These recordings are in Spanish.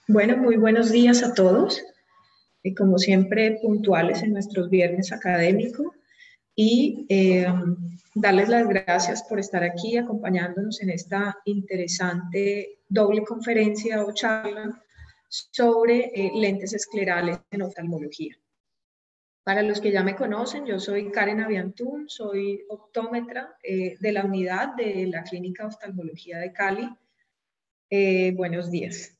Bueno, muy buenos días a todos. Como siempre, puntuales en nuestros viernes académicos. Y darles las gracias por estar aquí acompañándonos en esta interesante doble conferencia o charla sobre lentes esclerales en oftalmología. Para los que ya me conocen, yo soy Karen Aviantún, soy optómetra de la unidad de la Clínica de Oftalmología de Cali. Buenos días.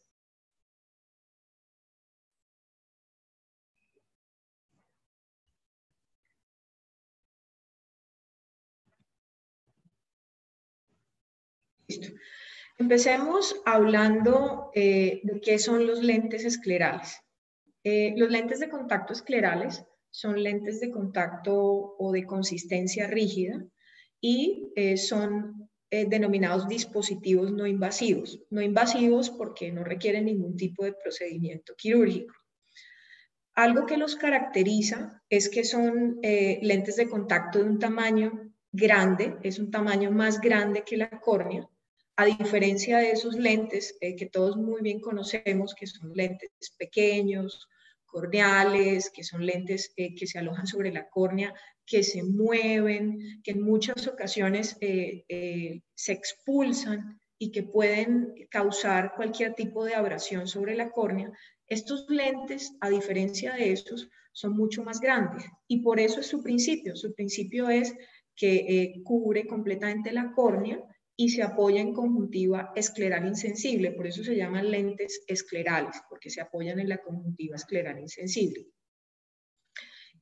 Listo. Empecemos hablando de qué son los lentes esclerales. Los lentes de contacto esclerales son lentes de contacto o de consistencia rígida y son denominados dispositivos no invasivos. No invasivos porque no requieren ningún tipo de procedimiento quirúrgico. Algo que los caracteriza es que son lentes de contacto de un tamaño grande, es un tamaño más grande que la córnea, a diferencia de esos lentes que todos muy bien conocemos, que son lentes pequeños, corneales, que son lentes que se alojan sobre la córnea, que se mueven, que en muchas ocasiones se expulsan y que pueden causar cualquier tipo de abrasión sobre la córnea. Estos lentes, a diferencia de estos, son mucho más grandes y por eso es su principio. Su principio es que cubre completamente la córnea y se apoya en conjuntiva escleral insensible. Por eso se llaman lentes esclerales, porque se apoyan en la conjuntiva escleral insensible.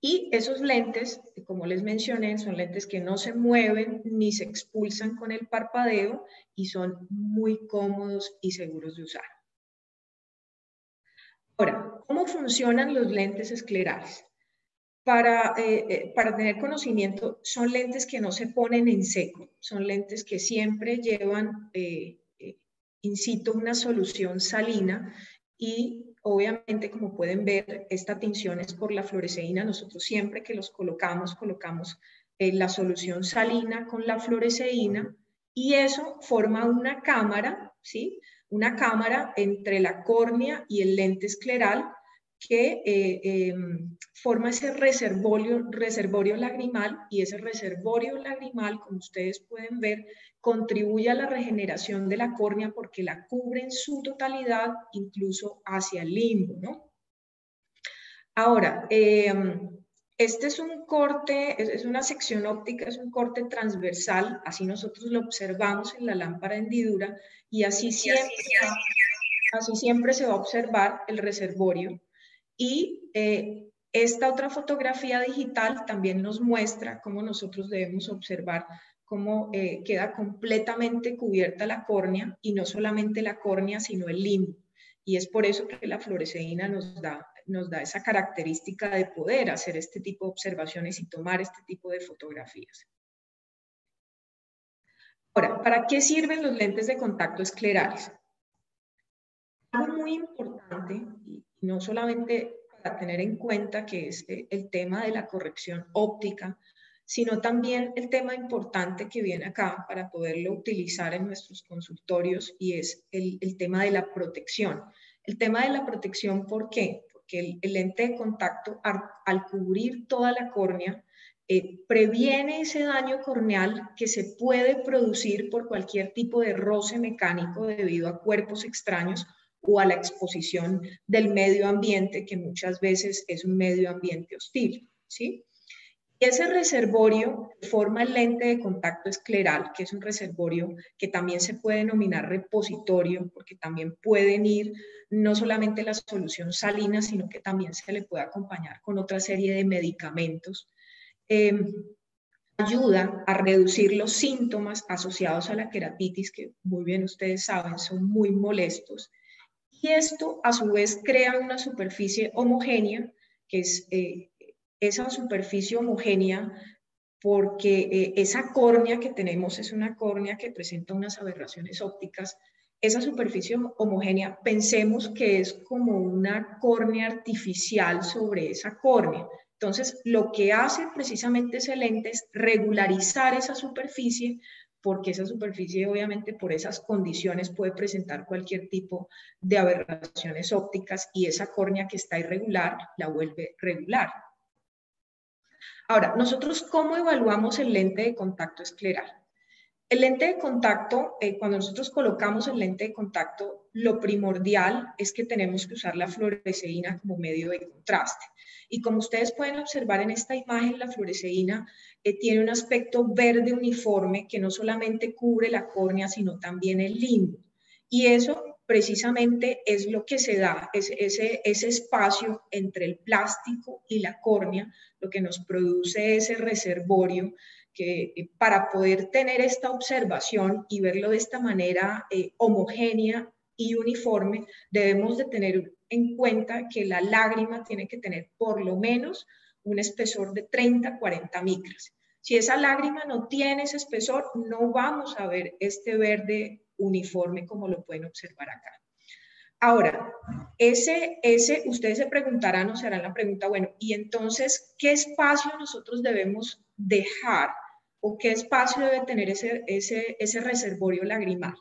Y esos lentes, como les mencioné, son lentes que no se mueven ni se expulsan con el parpadeo y son muy cómodos y seguros de usar. Ahora, ¿cómo funcionan los lentes esclerales? Para tener conocimiento, son lentes que no se ponen en seco, son lentes que siempre llevan in situ una solución salina y obviamente, como pueden ver, esta tinción es por la fluoresceína. Nosotros siempre que los colocamos la solución salina con la fluoresceína y eso forma una cámara, ¿sí? Una cámara entre la córnea y el lente escleral que forma ese reservorio lagrimal, y ese reservorio lagrimal, como ustedes pueden ver, contribuye a la regeneración de la córnea porque la cubre en su totalidad, incluso hacia el limbo, ¿no? Ahora, este es un corte, es una sección óptica, es un corte transversal, así nosotros lo observamos en la lámpara de hendidura, y así siempre se va a observar el reservorio. Y esta otra fotografía digital también nos muestra cómo nosotros debemos observar cómo queda completamente cubierta la córnea, y no solamente la córnea, sino el limbo. Y es por eso que la fluoresceína nos da esa característica de poder hacer este tipo de observaciones y tomar este tipo de fotografías. Ahora, ¿para qué sirven los lentes de contacto esclerales? Algo muy importante, y no solamente para tener en cuenta que es el tema de la corrección óptica, sino también el tema importante que viene acá para poderlo utilizar en nuestros consultorios, y es el tema de la protección. El tema de la protección, ¿por qué? Porque el lente de contacto, al cubrir toda la córnea, previene ese daño corneal que se puede producir por cualquier tipo de roce mecánico debido a cuerpos extraños o a la exposición del medio ambiente, que muchas veces es un medio ambiente hostil, ¿sí? Y ese reservorio forma el lente de contacto escleral, que es un reservorio que también se puede denominar repositorio, porque también pueden ir no solamente la solución salina, sino que también se le puede acompañar con otra serie de medicamentos. Ayuda a reducir los síntomas asociados a la queratitis, que muy bien ustedes saben, son muy molestos. Y esto, a su vez, crea una superficie homogénea, que es esa superficie homogénea porque esa córnea que tenemos es una córnea que presenta unas aberraciones ópticas. Esa superficie homogénea, pensemos que es como una córnea artificial sobre esa córnea. Entonces, lo que hace precisamente ese lente es regularizar esa superficie, porque esa superficie obviamente por esas condiciones puede presentar cualquier tipo de aberraciones ópticas y esa córnea que está irregular la vuelve regular. Ahora, nosotros ¿cómo evaluamos el lente de contacto escleral? El lente de contacto, cuando nosotros colocamos el lente de contacto, lo primordial es que tenemos que usar la fluoresceína como medio de contraste. Y como ustedes pueden observar en esta imagen, la fluoresceína tiene un aspecto verde uniforme que no solamente cubre la córnea, sino también el limbo. Y eso precisamente es lo que se da, ese espacio entre el plástico y la córnea, lo que nos produce ese reservorio que para poder tener esta observación y verlo de esta manera homogénea y uniforme, debemos de tener en cuenta que la lágrima tiene que tener por lo menos un espesor de 30-40 micras. Si esa lágrima no tiene ese espesor, no vamos a ver este verde uniforme como lo pueden observar acá. Ahora, ustedes se preguntarán o se harán la pregunta, bueno, y entonces, ¿qué espacio nosotros debemos dejar o qué espacio debe tener ese reservorio lagrimal?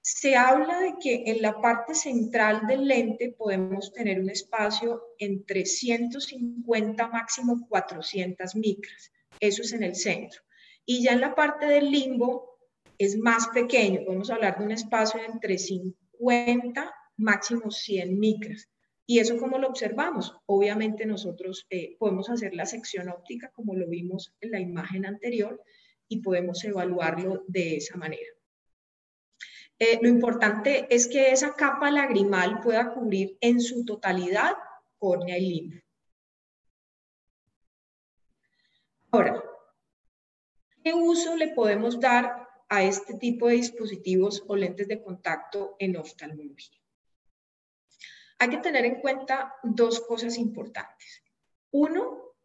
Se habla de que en la parte central del lente podemos tener un espacio entre 150 máximo 400 micras. Eso es en el centro. Y ya en la parte del limbo es más pequeño. Podemos hablar de un espacio entre 50 máximo 100 micras. ¿Y eso cómo lo observamos? Obviamente nosotros podemos hacer la sección óptica como lo vimos en la imagen anterior y podemos evaluarlo de esa manera. Lo importante es que esa capa lagrimal pueda cubrir en su totalidad córnea y limbo. Ahora, ¿qué uso le podemos dar a este tipo de dispositivos o lentes de contacto en oftalmología? Hay que tener en cuenta dos cosas importantes. Uno,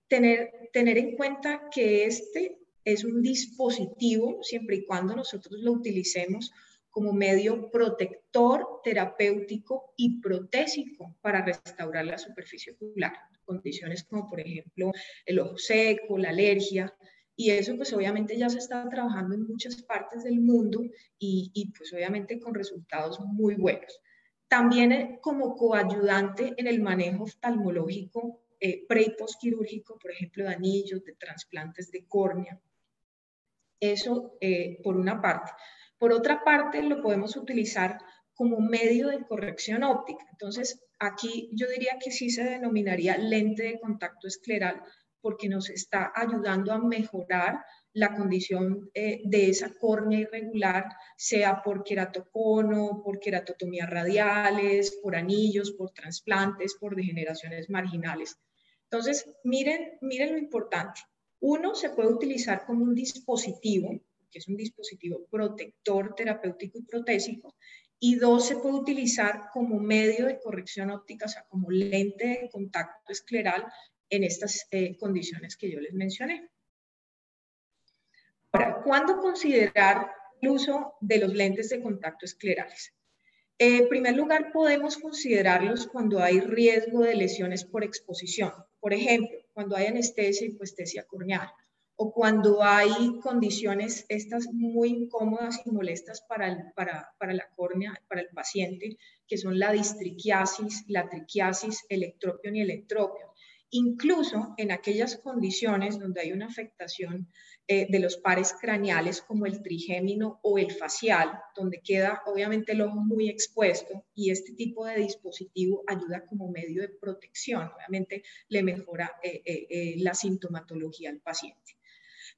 tener en cuenta que este es un dispositivo, siempre y cuando nosotros lo utilicemos como medio protector, terapéutico y protésico para restaurar la superficie ocular. Condiciones como, por ejemplo, el ojo seco, la alergia, y eso pues obviamente ya se está trabajando en muchas partes del mundo y pues obviamente con resultados muy buenos. También como coayudante en el manejo oftalmológico pre y postquirúrgico, por ejemplo, de anillos, de trasplantes de córnea. Eso por una parte. Por otra parte, lo podemos utilizar como medio de corrección óptica. Entonces, aquí yo diría que sí se denominaría lente de contacto escleral porque nos está ayudando a mejorar la condición de esa córnea irregular, sea por queratocono, por queratotomías radiales, por anillos, por trasplantes, por degeneraciones marginales. Entonces, miren lo importante. Uno, se puede utilizar como un dispositivo, que es un dispositivo protector, terapéutico y protésico, y dos, se puede utilizar como medio de corrección óptica, o sea, como lente de contacto escleral en estas condiciones que yo les mencioné. Ahora, ¿cuándo considerar el uso de los lentes de contacto esclerales? En primer lugar, podemos considerarlos cuando hay riesgo de lesiones por exposición. Por ejemplo, cuando hay anestesia y hipoestesia corneal, o cuando hay condiciones estas muy incómodas y molestas para la córnea, para el paciente, que son la distriquiasis, la triquiasis, el ectropion y el ectropion. Incluso en aquellas condiciones donde hay una afectación de los pares craneales como el trigémino o el facial, donde queda obviamente el ojo muy expuesto y este tipo de dispositivo ayuda como medio de protección, obviamente le mejora la sintomatología al paciente.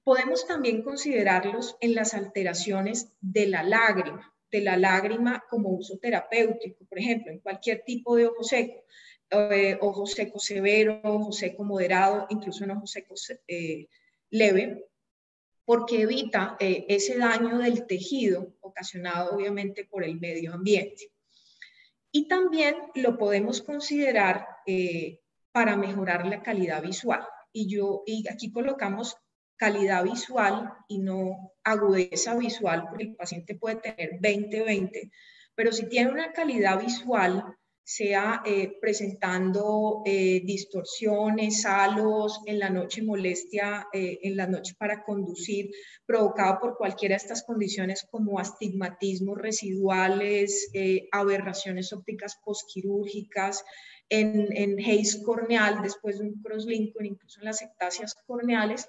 Podemos también considerarlos en las alteraciones de la lágrima como uso terapéutico, por ejemplo, en cualquier tipo de ojo seco. Ojo seco severo, ojo seco moderado, incluso en ojo seco leve, porque evita ese daño del tejido ocasionado obviamente por el medio ambiente. Y también lo podemos considerar para mejorar la calidad visual. Y aquí colocamos calidad visual y no agudeza visual, porque el paciente puede tener 20-20, pero si tiene una calidad visual sea presentando distorsiones, halos, en la noche molestia, en la noche para conducir, provocado por cualquiera de estas condiciones como astigmatismos residuales, aberraciones ópticas posquirúrgicas, en haze corneal después de un crosslink, incluso en las ectasias corneales,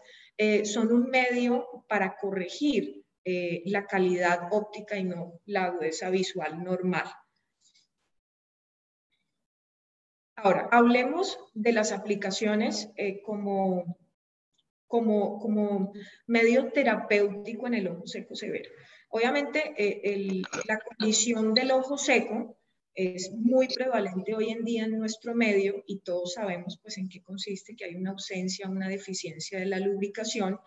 son un medio para corregir la calidad óptica y no la agudeza visual normal. Ahora, hablemos de las aplicaciones como medio terapéutico en el ojo seco severo. Obviamente, la condición del ojo seco es muy prevalente hoy en día en nuestro medio y todos sabemos pues en qué consiste, que hay una ausencia, una deficiencia de la lubricación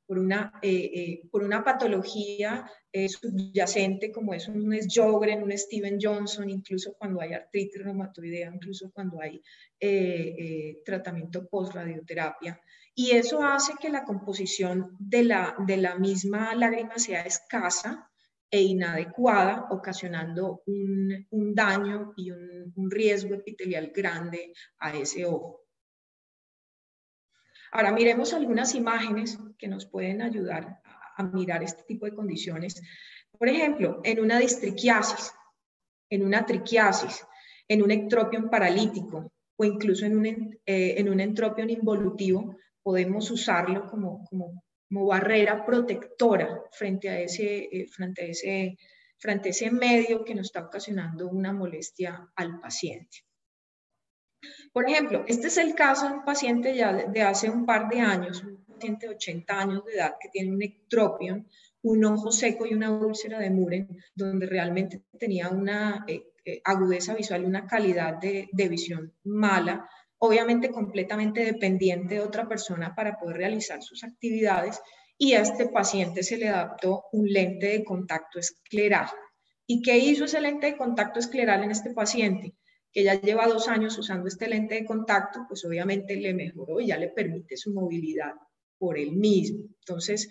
por una patología subyacente como es un Sjögren, un Steven Johnson, incluso cuando hay artritis reumatoidea, incluso cuando hay tratamiento post-radioterapia. Y eso hace que la composición de la misma lágrima sea escasa e inadecuada, ocasionando un daño y un riesgo epitelial grande a ese ojo. Ahora miremos algunas imágenes que nos pueden ayudar a mirar este tipo de condiciones. Por ejemplo, en una distriquiasis, en una triquiasis, en un ectropion paralítico o incluso en un entropion involutivo, podemos usarlo como barrera protectora frente a ese medio que nos está ocasionando una molestia al paciente. Por ejemplo, este es el caso de un paciente ya de hace un par de años, un paciente de 80 años de edad que tiene un ectropion, un ojo seco y una úlcera de Muren, donde realmente tenía una agudeza visual, una calidad de visión mala, obviamente completamente dependiente de otra persona para poder realizar sus actividades, y a este paciente se le adaptó un lente de contacto escleral. ¿Y qué hizo ese lente de contacto escleral en este paciente? Que ya lleva 2 años usando este lente de contacto, pues obviamente le mejoró y ya le permite su movilidad por él mismo. Entonces,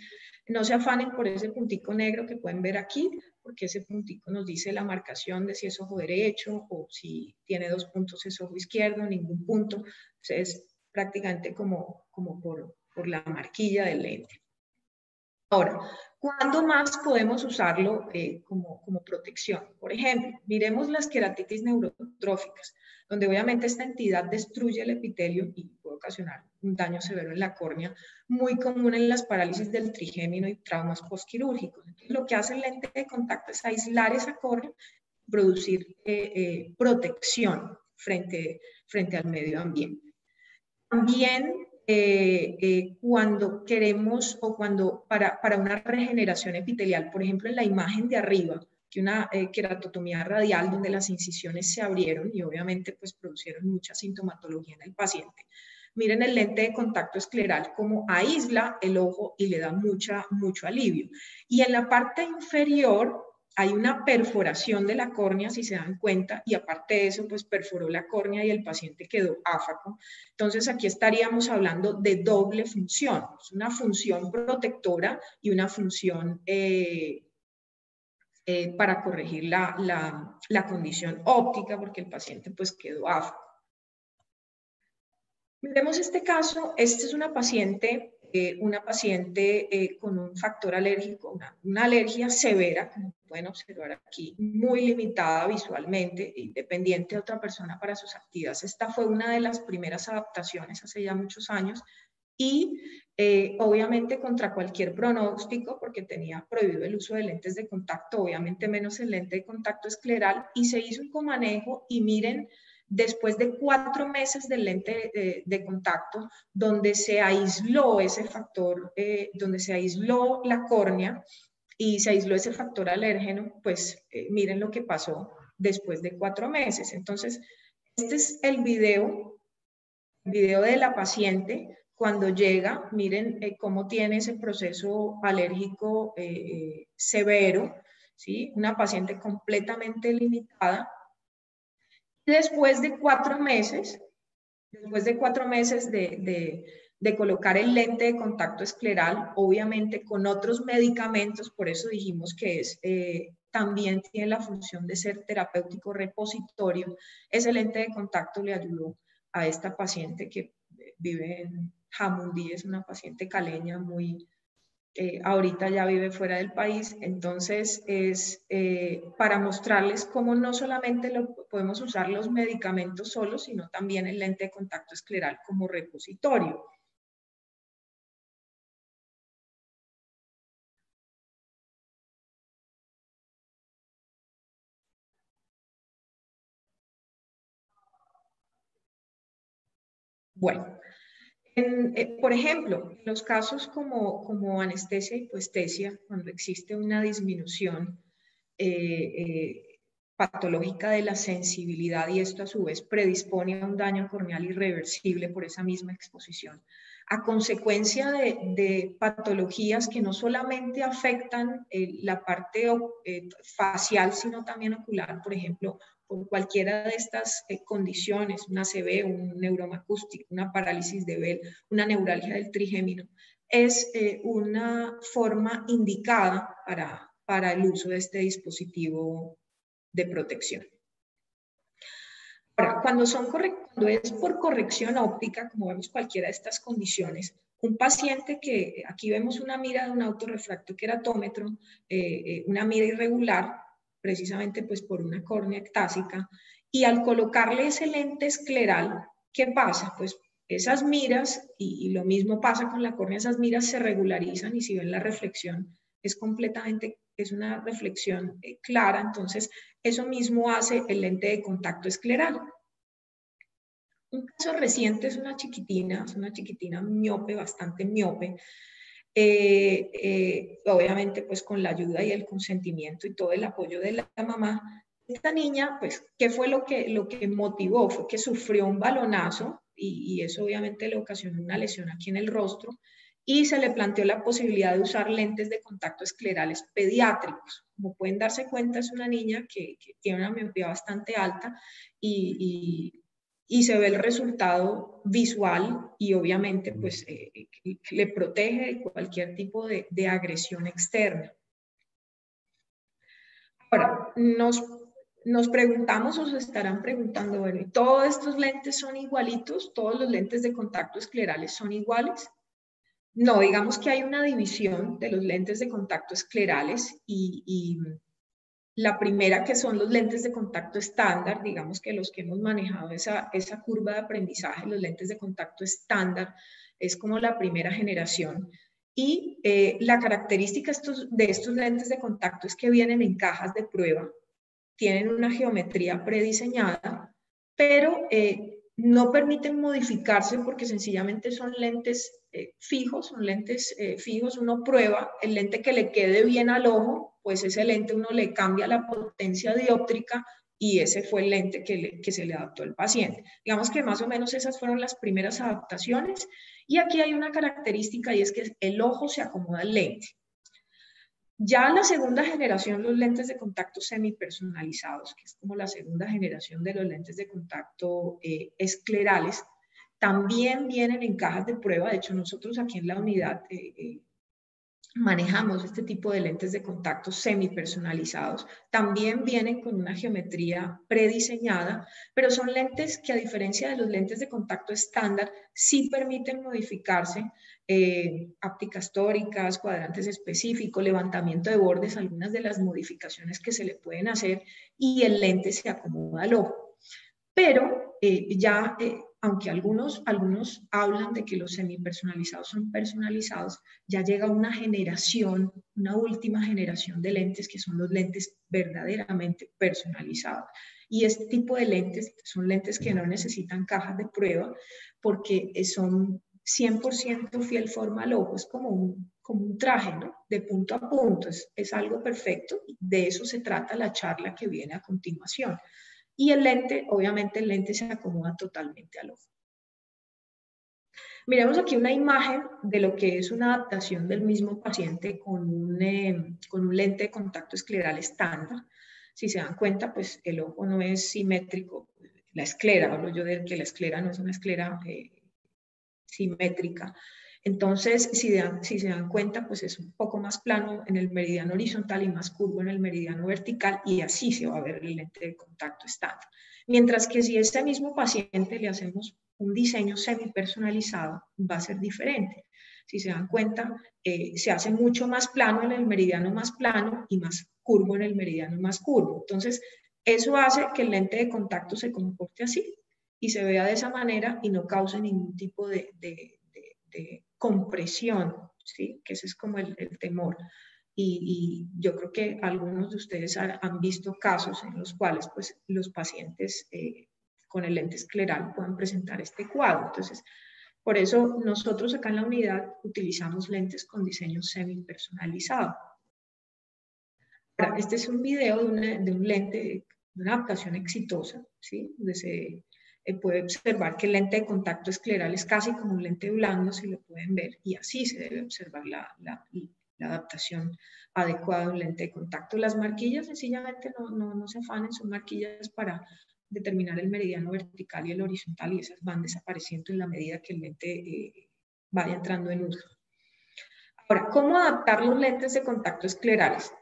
no se afanen por ese puntico negro que pueden ver aquí, porque ese puntico nos dice la marcación de si es ojo derecho o si tiene 2 puntos es ojo izquierdo, ningún punto. Entonces, es prácticamente como por la marquilla del lente. Ahora, ¿cuándo más podemos usarlo como protección? Por ejemplo, miremos las queratitis neurotróficas, donde obviamente esta entidad destruye el epitelio y puede ocasionar un daño severo en la córnea, muy común en las parálisis del trigémino y traumas postquirúrgicos. Entonces, lo que hace el lente de contacto es aislar esa córnea, producir protección frente al medio ambiente. También cuando queremos o cuando para una regeneración epitelial, por ejemplo en la imagen de arriba, que una queratotomía radial donde las incisiones se abrieron y obviamente pues produjeron mucha sintomatología en el paciente. Miren el lente de contacto escleral como aísla el ojo y le da mucho alivio. Y en la parte inferior hay una perforación de la córnea, si se dan cuenta, y aparte de eso, pues perforó la córnea y el paciente quedó áfaco. Entonces, aquí estaríamos hablando de doble función. Es una función protectora y una función para corregir la condición óptica, porque el paciente pues quedó áfaco. Miremos este caso. Esta es una paciente con un factor alérgico, una alergia severa, como pueden observar aquí, muy limitada visualmente, independiente de otra persona para sus actividades. Esta fue una de las primeras adaptaciones hace ya muchos años y obviamente contra cualquier pronóstico, porque tenía prohibido el uso de lentes de contacto, obviamente menos el lente de contacto escleral, y se hizo un comanejo y miren, después de 4 meses del lente de contacto, donde se aisló ese factor, donde se aisló la córnea y se aisló ese factor alérgeno, pues miren lo que pasó después de 4 meses. Entonces, este es el video de la paciente cuando llega. Miren cómo tiene ese proceso alérgico severo, ¿sí? Una paciente completamente limitada. Después de 4 meses, de colocar el lente de contacto escleral, obviamente con otros medicamentos, por eso dijimos que es también tiene la función de ser terapéutico repositorio. Ese lente de contacto le ayudó a esta paciente que vive en Jamundí, es una paciente caleña ahorita ya vive fuera del país. Entonces es para mostrarles cómo no solamente podemos usar los medicamentos solos, sino también el lente de contacto escleral como repositorio. Bueno, por ejemplo, en los casos como anestesia y hipoestesia, cuando existe una disminución patológica de la sensibilidad y esto a su vez predispone a un daño corneal irreversible por esa misma exposición, a consecuencia de patologías que no solamente afectan la parte facial, sino también ocular, por ejemplo, por cualquiera de estas condiciones, una ACV, un neuroma acústico, una parálisis de Bell, una neuralgia del trigémino, es una forma indicada para el uso de este dispositivo de protección. Ahora, cuando es por corrección óptica, como vemos cualquiera de estas condiciones, un paciente que aquí vemos una mira de un autorrefractoqueratómetro, una mira irregular, precisamente pues por una córnea ectásica, y al colocarle ese lente escleral, ¿qué pasa? Pues esas miras, y lo mismo pasa con la córnea, esas miras se regularizan y si ven la reflexión es una reflexión clara, entonces eso mismo hace el lente de contacto escleral. Un caso reciente es una chiquitina miope, bastante miope, obviamente pues con la ayuda y el consentimiento y todo el apoyo de la mamá. Esta niña, pues, ¿qué fue lo que motivó? Fue que sufrió un balonazo y eso obviamente le ocasionó una lesión aquí en el rostro y se le planteó la posibilidad de usar lentes de contacto esclerales pediátricos. Como pueden darse cuenta, es una niña que tiene una miopía bastante alta y se ve el resultado visual y obviamente pues le protege de cualquier tipo de agresión externa. Ahora, nos preguntamos o se estarán preguntando, bueno, ¿todos estos lentes son igualitos? ¿Todos los lentes de contacto esclerales son iguales? No, digamos que hay una división de los lentes de contacto esclerales y la primera que son los lentes de contacto estándar, digamos que los que hemos manejado esa curva de aprendizaje, los lentes de contacto estándar, es como la primera generación. Y la característica de estos lentes de contacto es que vienen en cajas de prueba, tienen una geometría prediseñada, pero no permiten modificarse porque sencillamente son lentes fijos, uno prueba el lente que le quede bien al ojo, pues ese lente uno le cambia la potencia dióptrica y ese fue el lente que se le adaptó al paciente. Digamos que más o menos esas fueron las primeras adaptaciones y aquí hay una característica y es que el ojo se acomoda al lente. Ya la segunda generación, los lentes de contacto semipersonalizados, que es como la segunda generación de los lentes de contacto esclerales, también vienen en cajas de prueba. De hecho, nosotros aquí en la unidad manejamos este tipo de lentes de contacto semipersonalizados. También vienen con una geometría prediseñada, pero son lentes que a diferencia de los lentes de contacto estándar, sí permiten modificarse, ápticas tóricas, cuadrantes específicos, levantamiento de bordes, algunas de las modificaciones que se le pueden hacer y el lente se acomoda al ojo. Pero aunque algunos hablan de que los semipersonalizados son personalizados, ya llega una generación, una última generación de lentes que son los lentes verdaderamente personalizados. Y este tipo de lentes son lentes que no necesitan cajas de prueba porque son 100% fiel forma al ojo, es como un traje, ¿no? De punto a punto, es algo perfecto. De eso se trata la charla que viene a continuación. Y el lente, obviamente el lente se acomoda totalmente al ojo. Miremos aquí una imagen de lo que es una adaptación del mismo paciente con un lente de contacto escleral estándar. Si se dan cuenta, pues el ojo no es simétrico. La esclera, hablo yo de que la esclera no es una esclera simétrica. Entonces, si se dan cuenta, pues es un poco más plano en el meridiano horizontal y más curvo en el meridiano vertical, y así se va a ver el lente de contacto estándar. Mientras que si a este mismo paciente le hacemos un diseño semi-personalizado, va a ser diferente. Si se dan cuenta, se hace mucho más plano en el meridiano más plano y más curvo en el meridiano más curvo. Entonces, eso hace que el lente de contacto se comporte así y se vea de esa manera y no cause ningún tipo de compresión, ¿sí? Que ese es como el temor. Y yo creo que algunos de ustedes han visto casos en los cuales pues, los pacientes con el lente escleral pueden presentar este cuadro. Entonces, por eso nosotros acá en la unidad utilizamos lentes con diseño semi-personalizado. Este es un video de un lente, de una adaptación exitosa, ¿sí? Donde se puede observar que el lente de contacto escleral es casi como un lente blando, si lo pueden ver, y así se debe observar la adaptación adecuada de un lente de contacto. Las marquillas sencillamente no se afanen, son marquillas para determinar el meridiano vertical y el horizontal, y esas van desapareciendo en la medida que el lente vaya entrando en uso. Ahora, ¿cómo adaptar los lentes de contacto esclerales?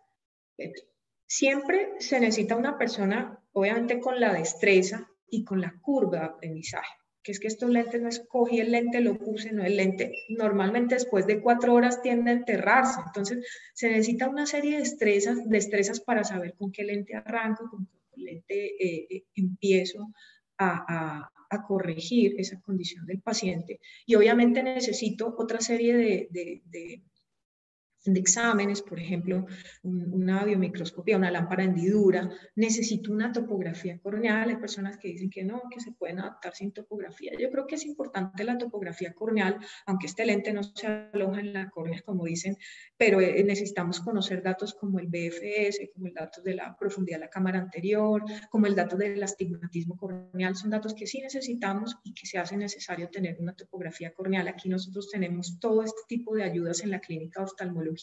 Siempre se necesita una persona, obviamente con la destreza y con la curva de aprendizaje, que es que estos lentes no escogí el lente, lo puse, no, el lente normalmente después de 4 horas tiende a enterrarse, entonces se necesita una serie de destrezas para saber con qué lente arranco, con qué lente empiezo a corregir esa condición del paciente, y obviamente necesito otra serie de exámenes, por ejemplo, una biomicroscopía, una lámpara de hendidura, necesito una topografía corneal. Hay personas que dicen que no, que se pueden adaptar sin topografía. Yo creo que es importante la topografía corneal, aunque este lente no se aloja en la córnea, como dicen, pero necesitamos conocer datos como el BFS, como el dato de la profundidad de la cámara anterior, como el dato del astigmatismo corneal. Son datos que sí necesitamos y que se hace necesario tener una topografía corneal. Aquí nosotros tenemos todo este tipo de ayudas en la clínica de oftalmología.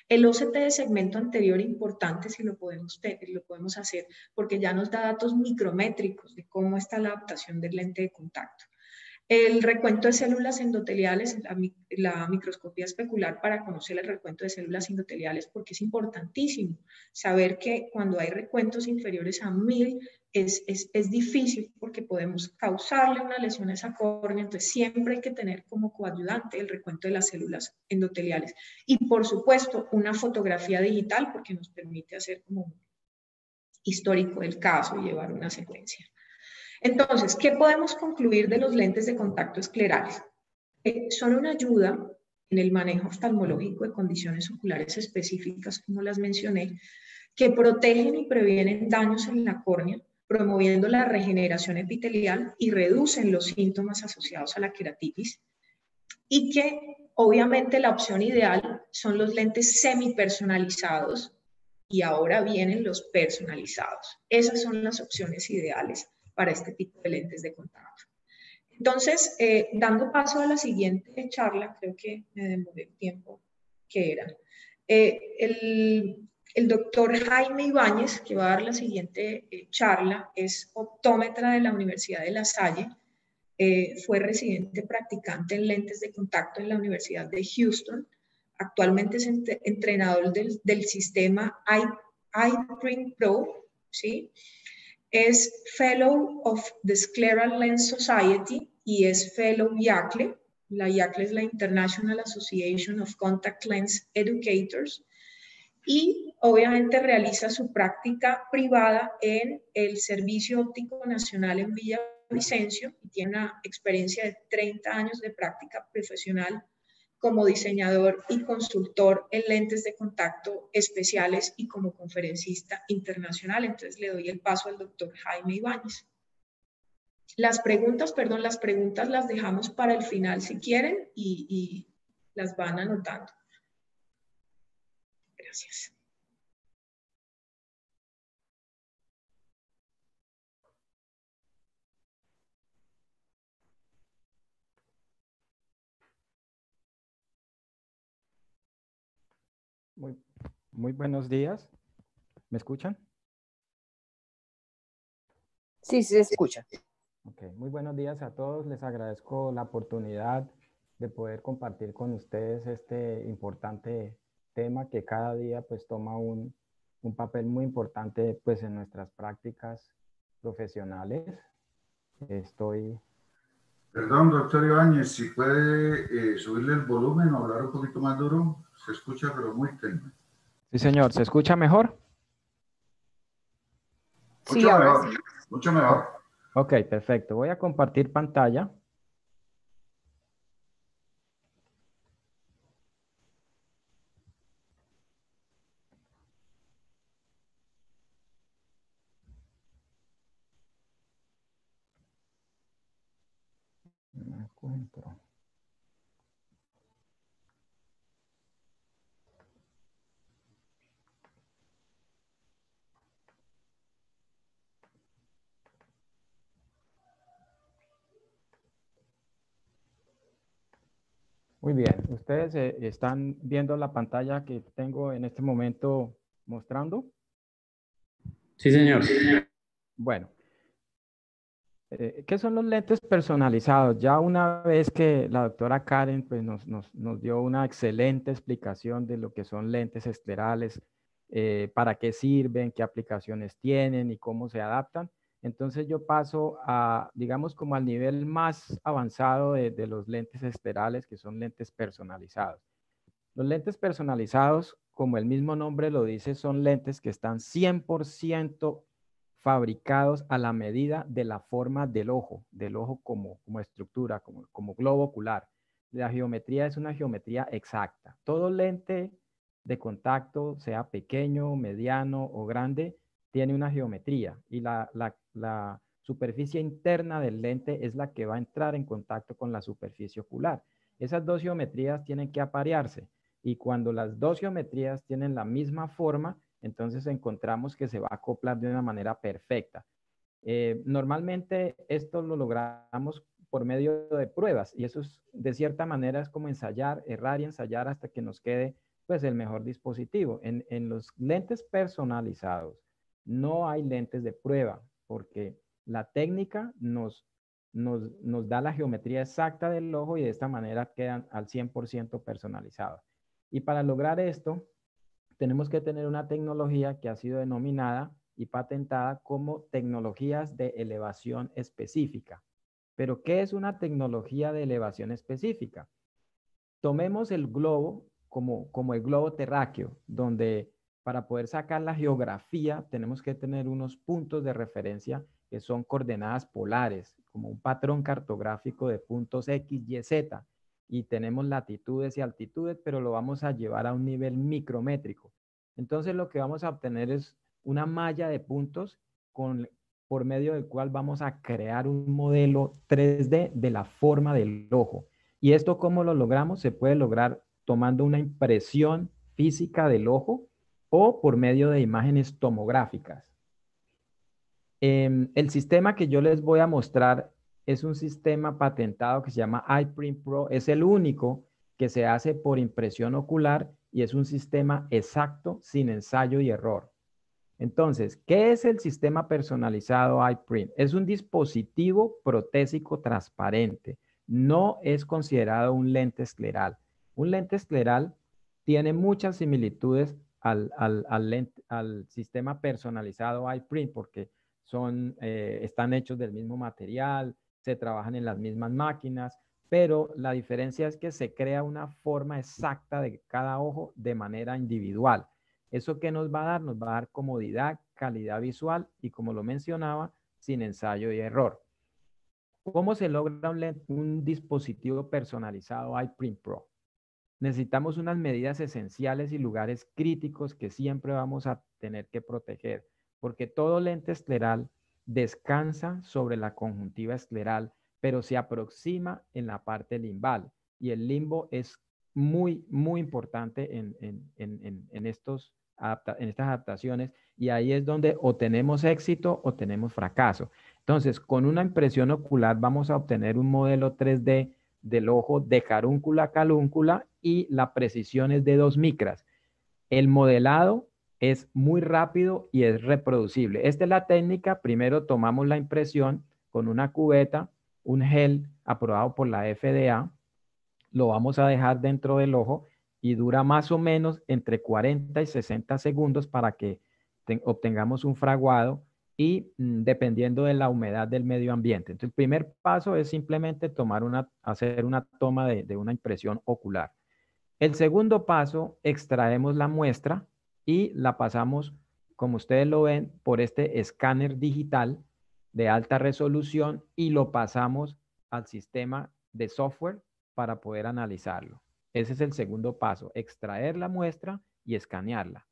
El OCT de segmento anterior importante si lo podemos hacer porque ya nos da datos micrométricos de cómo está la adaptación del lente de contacto. El recuento de células endoteliales, la microscopía especular para conocer el recuento de células endoteliales, porque es importantísimo saber que cuando hay recuentos inferiores a 1000 es difícil porque podemos causarle una lesión a esa córnea, entonces siempre hay que tener como coayudante el recuento de las células endoteliales. Y por supuesto, una fotografía digital porque nos permite hacer como un histórico del caso y llevar una secuencia. Entonces, ¿qué podemos concluir de los lentes de contacto esclerales? Son una ayuda en el manejo oftalmológico de condiciones oculares específicas, como las mencioné, que protegen y previenen daños en la córnea, promoviendo la regeneración epitelial y reducen los síntomas asociados a la queratitis, y que obviamente la opción ideal son los lentes semi-personalizados y ahora vienen los personalizados. Esas son las opciones ideales para este tipo de lentes de contacto. Entonces, dando paso a la siguiente charla, creo que me demoré el tiempo que era. El doctor Jaime Ibáñez, que va a dar la siguiente charla, es optómetra de la Universidad de La Salle, fue residente practicante en lentes de contacto en la Universidad de Houston, actualmente es entrenador del sistema iPrint Pro, ¿sí? Es Fellow of the Scleral Lens Society y es Fellow IACLE. La IACLE es la International Association of Contact Lens Educators. Y obviamente realiza su práctica privada en el Servicio Óptico Nacional en Villavicencio y tiene una experiencia de 30 años de práctica profesional como diseñador y consultor en lentes de contacto especiales y como conferencista internacional. Entonces le doy el paso al doctor Jaime Ibáñez. Las preguntas las dejamos para el final si quieren y las van anotando. Gracias. Muy buenos días. ¿Me escuchan? Sí, se escucha. Okay. Muy buenos días a todos. Les agradezco la oportunidad de poder compartir con ustedes este importante tema que cada día pues toma un papel muy importante pues en nuestras prácticas profesionales. Estoy... Perdón, doctor Ibáñez, si puede subirle el volumen o hablar un poquito más duro, se escucha pero muy tenue. Sí, señor, ¿se escucha mejor? Sí, ahora sí. Mucho mejor. Ok, perfecto. Voy a compartir pantalla. No encuentro. Muy bien, ¿ustedes están viendo la pantalla que tengo en este momento mostrando? Sí, señor. Bueno, ¿qué son los lentes personalizados? Ya una vez que la doctora Karen pues, nos dio una excelente explicación de lo que son lentes esclerales, para qué sirven, qué aplicaciones tienen y cómo se adaptan. Entonces yo paso a, digamos, como al nivel más avanzado de los lentes esclerales, que son lentes personalizados. Los lentes personalizados, como el mismo nombre lo dice, son lentes que están 100% fabricados a la medida de la forma del ojo como estructura, como globo ocular. La geometría es una geometría exacta. Todo lente de contacto, sea pequeño, mediano o grande, tiene una geometría y la superficie interna del lente es la que va a entrar en contacto con la superficie ocular. Esas dos geometrías tienen que aparearse y cuando las dos geometrías tienen la misma forma, entonces encontramos que se va a acoplar de una manera perfecta. Normalmente esto lo logramos por medio de pruebas y eso es, de cierta manera es como ensayar, errar y ensayar hasta que nos quede pues el mejor dispositivo. En los lentes personalizados no hay lentes de prueba porque la técnica nos da la geometría exacta del ojo y de esta manera quedan al 100% personalizados. Y para lograr esto, tenemos que tener una tecnología que ha sido denominada y patentada como tecnologías de elevación específica. Pero, ¿qué es una tecnología de elevación específica? Tomemos el globo como el globo terráqueo, donde para poder sacar la geografía tenemos que tener unos puntos de referencia que son coordenadas polares, como un patrón cartográfico de puntos X, Y, Z. Y tenemos latitudes y altitudes, pero lo vamos a llevar a un nivel micrométrico. Entonces lo que vamos a obtener es una malla de puntos por medio del cual vamos a crear un modelo 3D de la forma del ojo. ¿Y esto cómo lo logramos? Se puede lograr tomando una impresión física del ojo o por medio de imágenes tomográficas. El sistema que yo les voy a mostrar es un sistema patentado que se llama iPrint Pro. Es el único que se hace por impresión ocular y es un sistema exacto sin ensayo y error. Entonces, ¿qué es el sistema personalizado iPrint? Es un dispositivo protésico transparente. No es considerado un lente escleral. Un lente escleral tiene muchas similitudes al sistema personalizado iPrint porque están hechos del mismo material, se trabajan en las mismas máquinas, pero la diferencia es que se crea una forma exacta de cada ojo de manera individual. ¿Eso qué nos va a dar? Nos va a dar comodidad, calidad visual y, como lo mencionaba, sin ensayo y error. ¿Cómo se logra un dispositivo personalizado iPrint Pro? Necesitamos unas medidas esenciales y lugares críticos que siempre vamos a tener que proteger, porque todo lente escleral descansa sobre la conjuntiva escleral, pero se aproxima en la parte limbal. Y el limbo es muy, muy importante en estas adaptaciones, y ahí es donde o tenemos éxito o tenemos fracaso. Entonces, con una impresión ocular vamos a obtener un modelo 3D del ojo de carúncula a calúncula y la precisión es de 2 micras. El modelado es muy rápido y es reproducible. Esta es la técnica. Primero tomamos la impresión con una cubeta, un gel aprobado por la FDA. lo vamos a dejar dentro del ojo y dura más o menos entre 40 y 60 segundos para que obtengamos un fraguado y dependiendo de la humedad del medio ambiente. Entonces, el primer paso es simplemente hacer una toma de una impresión ocular. El segundo paso, extraemos la muestra y la pasamos, como ustedes lo ven, por este escáner digital de alta resolución y lo pasamos al sistema de software para poder analizarlo. Ese es el segundo paso, extraer la muestra y escanearla.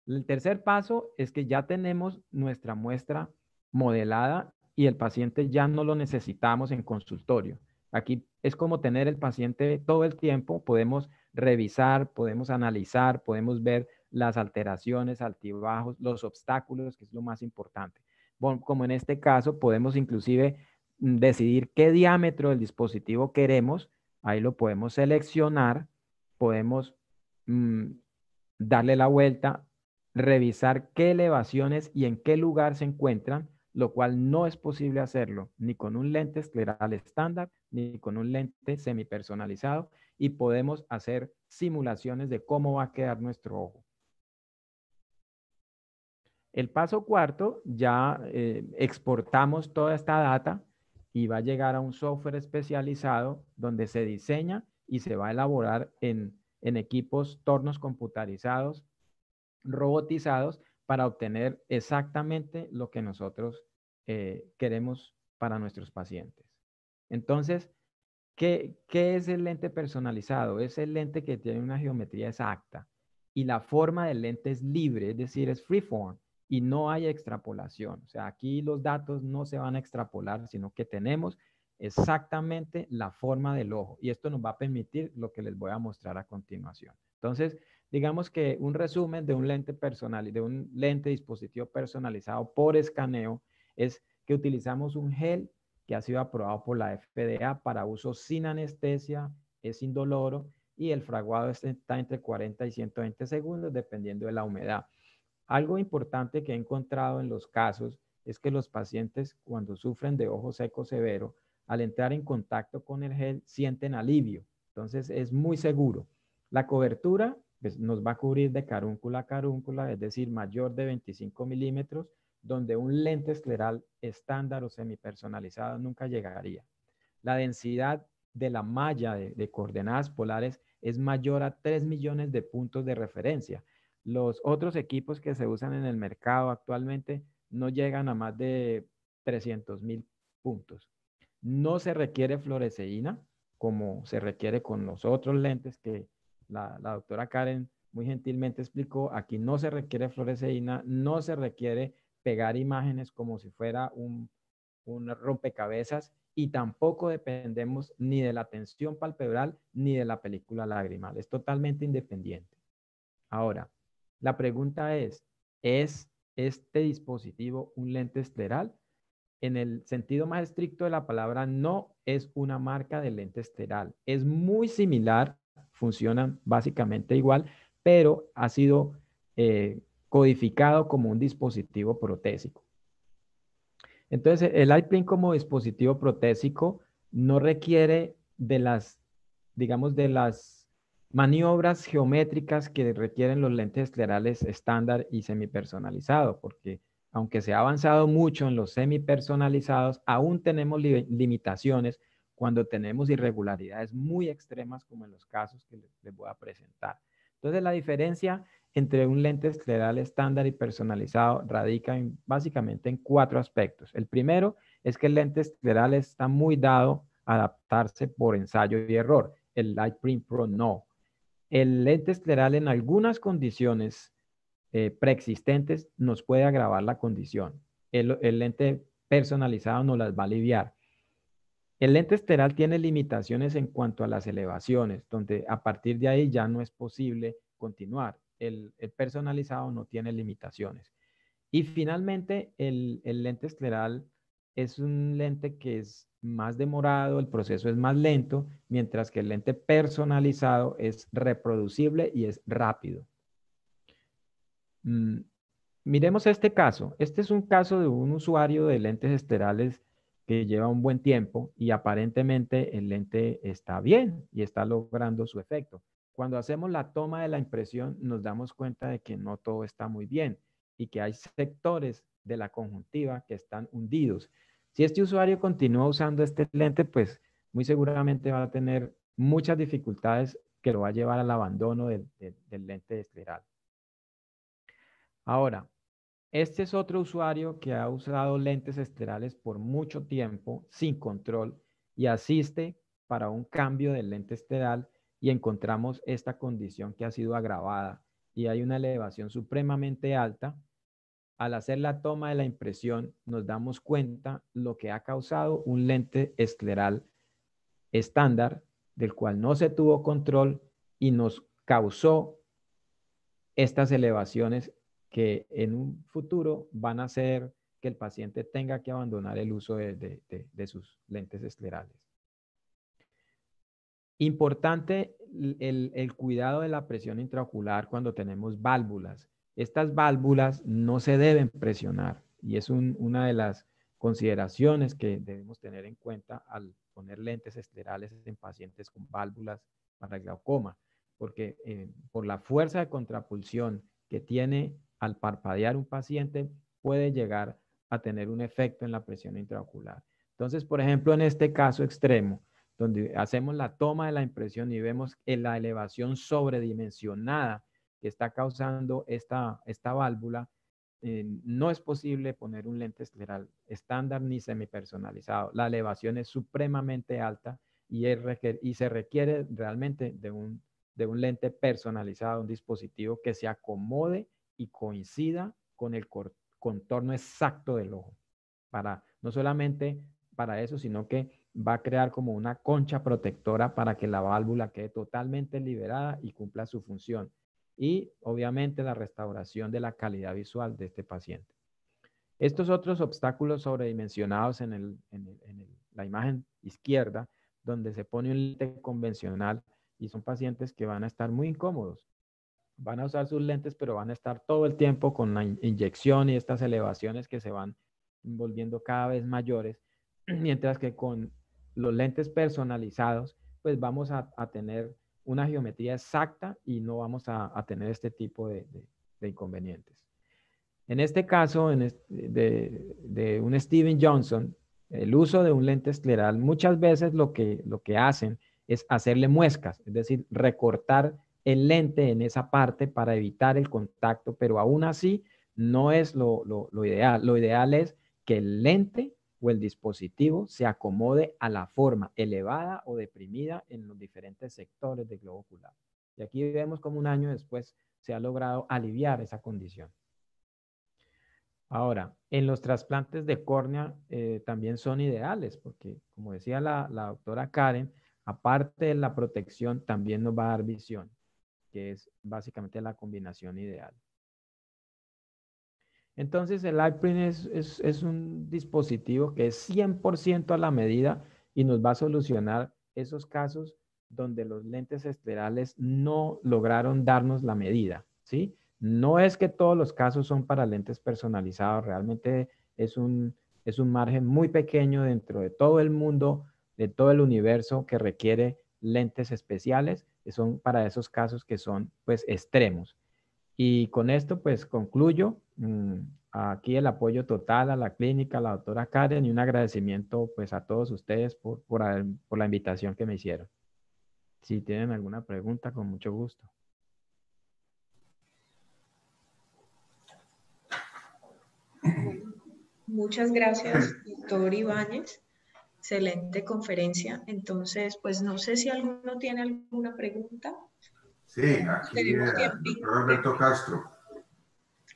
El tercer paso es que ya tenemos nuestra muestra modelada y el paciente ya no lo necesitamos en consultorio. Aquí es como tener el paciente todo el tiempo, podemos revisar, podemos analizar, podemos ver las alteraciones, altibajos, los obstáculos, que es lo más importante. Bueno, como en este caso, podemos inclusive decidir qué diámetro del dispositivo queremos, ahí lo podemos seleccionar, podemos darle la vuelta, revisar qué elevaciones y en qué lugar se encuentran, lo cual no es posible hacerlo ni con un lente escleral estándar ni con un lente semipersonalizado, y podemos hacer simulaciones de cómo va a quedar nuestro ojo. El paso cuarto, ya exportamos toda esta data y va a llegar a un software especializado donde se diseña y se va a elaborar en equipos tornos computarizados, robotizados, para obtener exactamente lo que nosotros queremos para nuestros pacientes. Entonces, ¿qué es el lente personalizado? Es el lente que tiene una geometría exacta y la forma del lente es libre, es decir, es freeform y no hay extrapolación. O sea, aquí los datos no se van a extrapolar, sino que tenemos exactamente la forma del ojo y esto nos va a permitir lo que les voy a mostrar a continuación. Entonces, digamos que un resumen de un lente personal, de un lente dispositivo personalizado por escaneo es que utilizamos un gel que ha sido aprobado por la FDA para uso sin anestesia, es indoloro y el fraguado está entre 40 y 120 segundos dependiendo de la humedad. Algo importante que he encontrado en los casos es que los pacientes cuando sufren de ojo seco severo, al entrar en contacto con el gel sienten alivio. Entonces es muy seguro. La cobertura pues, nos va a cubrir de carúncula a carúncula, es decir, mayor de 25 milímetros, donde un lente escleral estándar o semipersonalizado nunca llegaría. La densidad de la malla de coordenadas polares es mayor a 3 millones de puntos de referencia. Los otros equipos que se usan en el mercado actualmente no llegan a más de 300,000 puntos. No se requiere fluoresceína como se requiere con los otros lentes que la doctora Karen muy gentilmente explicó. Aquí no se requiere fluoresceína, no se requiere pegar imágenes como si fuera un rompecabezas y tampoco dependemos ni de la tensión palpebral ni de la película lagrimal. Es totalmente independiente. Ahora, la pregunta ¿es este dispositivo un lente escleral? En el sentido más estricto de la palabra, no es una marca de lente escleral. Es muy similar, funcionan básicamente igual, pero ha sido codificado como un dispositivo protésico. Entonces, el iPrint como dispositivo protésico no requiere de las, digamos, de las maniobras geométricas que requieren los lentes esclerales estándar y semipersonalizados, porque aunque se ha avanzado mucho en los semipersonalizados, aún tenemos limitaciones cuando tenemos irregularidades muy extremas como en los casos que les voy a presentar. Entonces, la diferencia entre un lente escleral estándar y personalizado radica básicamente en 4 aspectos. El primero es que el lente escleral está muy dado a adaptarse por ensayo y error. El iPrint Pro no. El lente escleral en algunas condiciones preexistentes nos puede agravar la condición. El lente personalizado nos las va a aliviar. El lente escleral tiene limitaciones en cuanto a las elevaciones, donde a partir de ahí ya no es posible continuar. El personalizado no tiene limitaciones. Y finalmente, el lente escleral es un lente que es más demorado, el proceso es más lento, mientras que el lente personalizado es reproducible y es rápido. Miremos este caso. Este es un caso de un usuario de lentes esclerales que lleva un buen tiempo y aparentemente el lente está bien y está logrando su efecto. Cuando hacemos la toma de la impresión, nos damos cuenta de que no todo está muy bien y que hay sectores de la conjuntiva que están hundidos. Si este usuario continúa usando este lente, pues muy seguramente va a tener muchas dificultades que lo va a llevar al abandono del lente escleral. Ahora, este es otro usuario que ha usado lentes esclerales por mucho tiempo sin control y asiste para un cambio del lente escleral y encontramos esta condición que ha sido agravada y hay una elevación supremamente alta. Al hacer la toma de la impresión nos damos cuenta lo que ha causado un lente escleral estándar del cual no se tuvo control y nos causó estas elevaciones que en un futuro van a hacer que el paciente tenga que abandonar el uso de sus lentes esclerales. Importante el cuidado de la presión intraocular cuando tenemos válvulas. Estas válvulas no se deben presionar y es una de las consideraciones que debemos tener en cuenta al poner lentes esclerales en pacientes con válvulas para glaucoma, porque por la fuerza de contrapulsión que tiene al parpadear un paciente puede llegar a tener un efecto en la presión intraocular. Entonces, por ejemplo, en este caso extremo, donde hacemos la toma de la impresión y vemos la elevación sobredimensionada que está causando esta válvula, no es posible poner un lente escleral estándar ni semipersonalizado. La elevación es supremamente alta y se requiere realmente de un lente personalizado, un dispositivo que se acomode y coincida con el contorno exacto del ojo. No solamente para eso, sino que va a crear como una concha protectora para que la válvula quede totalmente liberada y cumpla su función. Y obviamente la restauración de la calidad visual de este paciente. Estos otros obstáculos sobredimensionados en la imagen izquierda, donde se pone un lente convencional y son pacientes que van a estar muy incómodos. Van a usar sus lentes, pero van a estar todo el tiempo con la inyección y estas elevaciones que se van volviendo cada vez mayores, mientras que con los lentes personalizados, pues vamos a tener una geometría exacta y no vamos a tener este tipo de inconvenientes. En este caso, de un Steven Johnson, el uso de un lente escleral, muchas veces lo que hacen es hacerle muescas, es decir, recortar el lente en esa parte para evitar el contacto, pero aún así no es lo ideal. Lo ideal es que el lente o el dispositivo se acomode a la forma elevada o deprimida en los diferentes sectores del globo ocular. Y aquí vemos como un año después se ha logrado aliviar esa condición. Ahora, en los trasplantes de córnea también son ideales, porque como decía la doctora Karen, aparte de la protección, también nos va a dar visión, que es básicamente la combinación ideal. Entonces, el iPrint es un dispositivo que es 100% a la medida y nos va a solucionar esos casos donde los lentes esclerales no lograron darnos la medida, ¿sí? No es que todos los casos son para lentes personalizados, realmente es un margen muy pequeño dentro de todo el mundo, de todo el universo que requiere lentes especiales, que son para esos casos que son pues extremos. Y con esto pues concluyo. Aquí el apoyo total a la clínica, a la doctora Karen y un agradecimiento pues a todos ustedes por la invitación que me hicieron. Si tienen alguna pregunta, con mucho gusto. Muchas gracias, doctor Ibáñez. Excelente conferencia. Entonces, pues no sé si alguno tiene alguna pregunta. Sí, aquí el doctor Alberto Castro.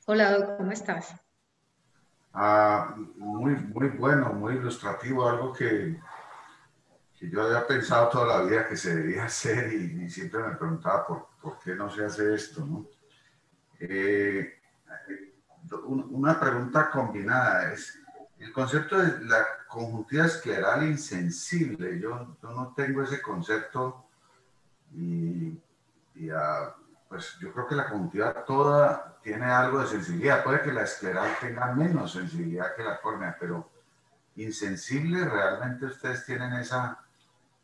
Hola, doctor, ¿cómo estás? Muy bueno, muy ilustrativo, algo que yo había pensado toda la vida que se debía hacer y siempre me preguntaba por qué no se hace esto, ¿no? Una pregunta combinada es el concepto de la conjuntiva escleral insensible. Yo no tengo ese concepto pues yo creo que la conjuntiva toda tiene algo de sensibilidad. Puede que la escleral tenga menos sensibilidad que la córnea, pero insensible, realmente ustedes tienen esa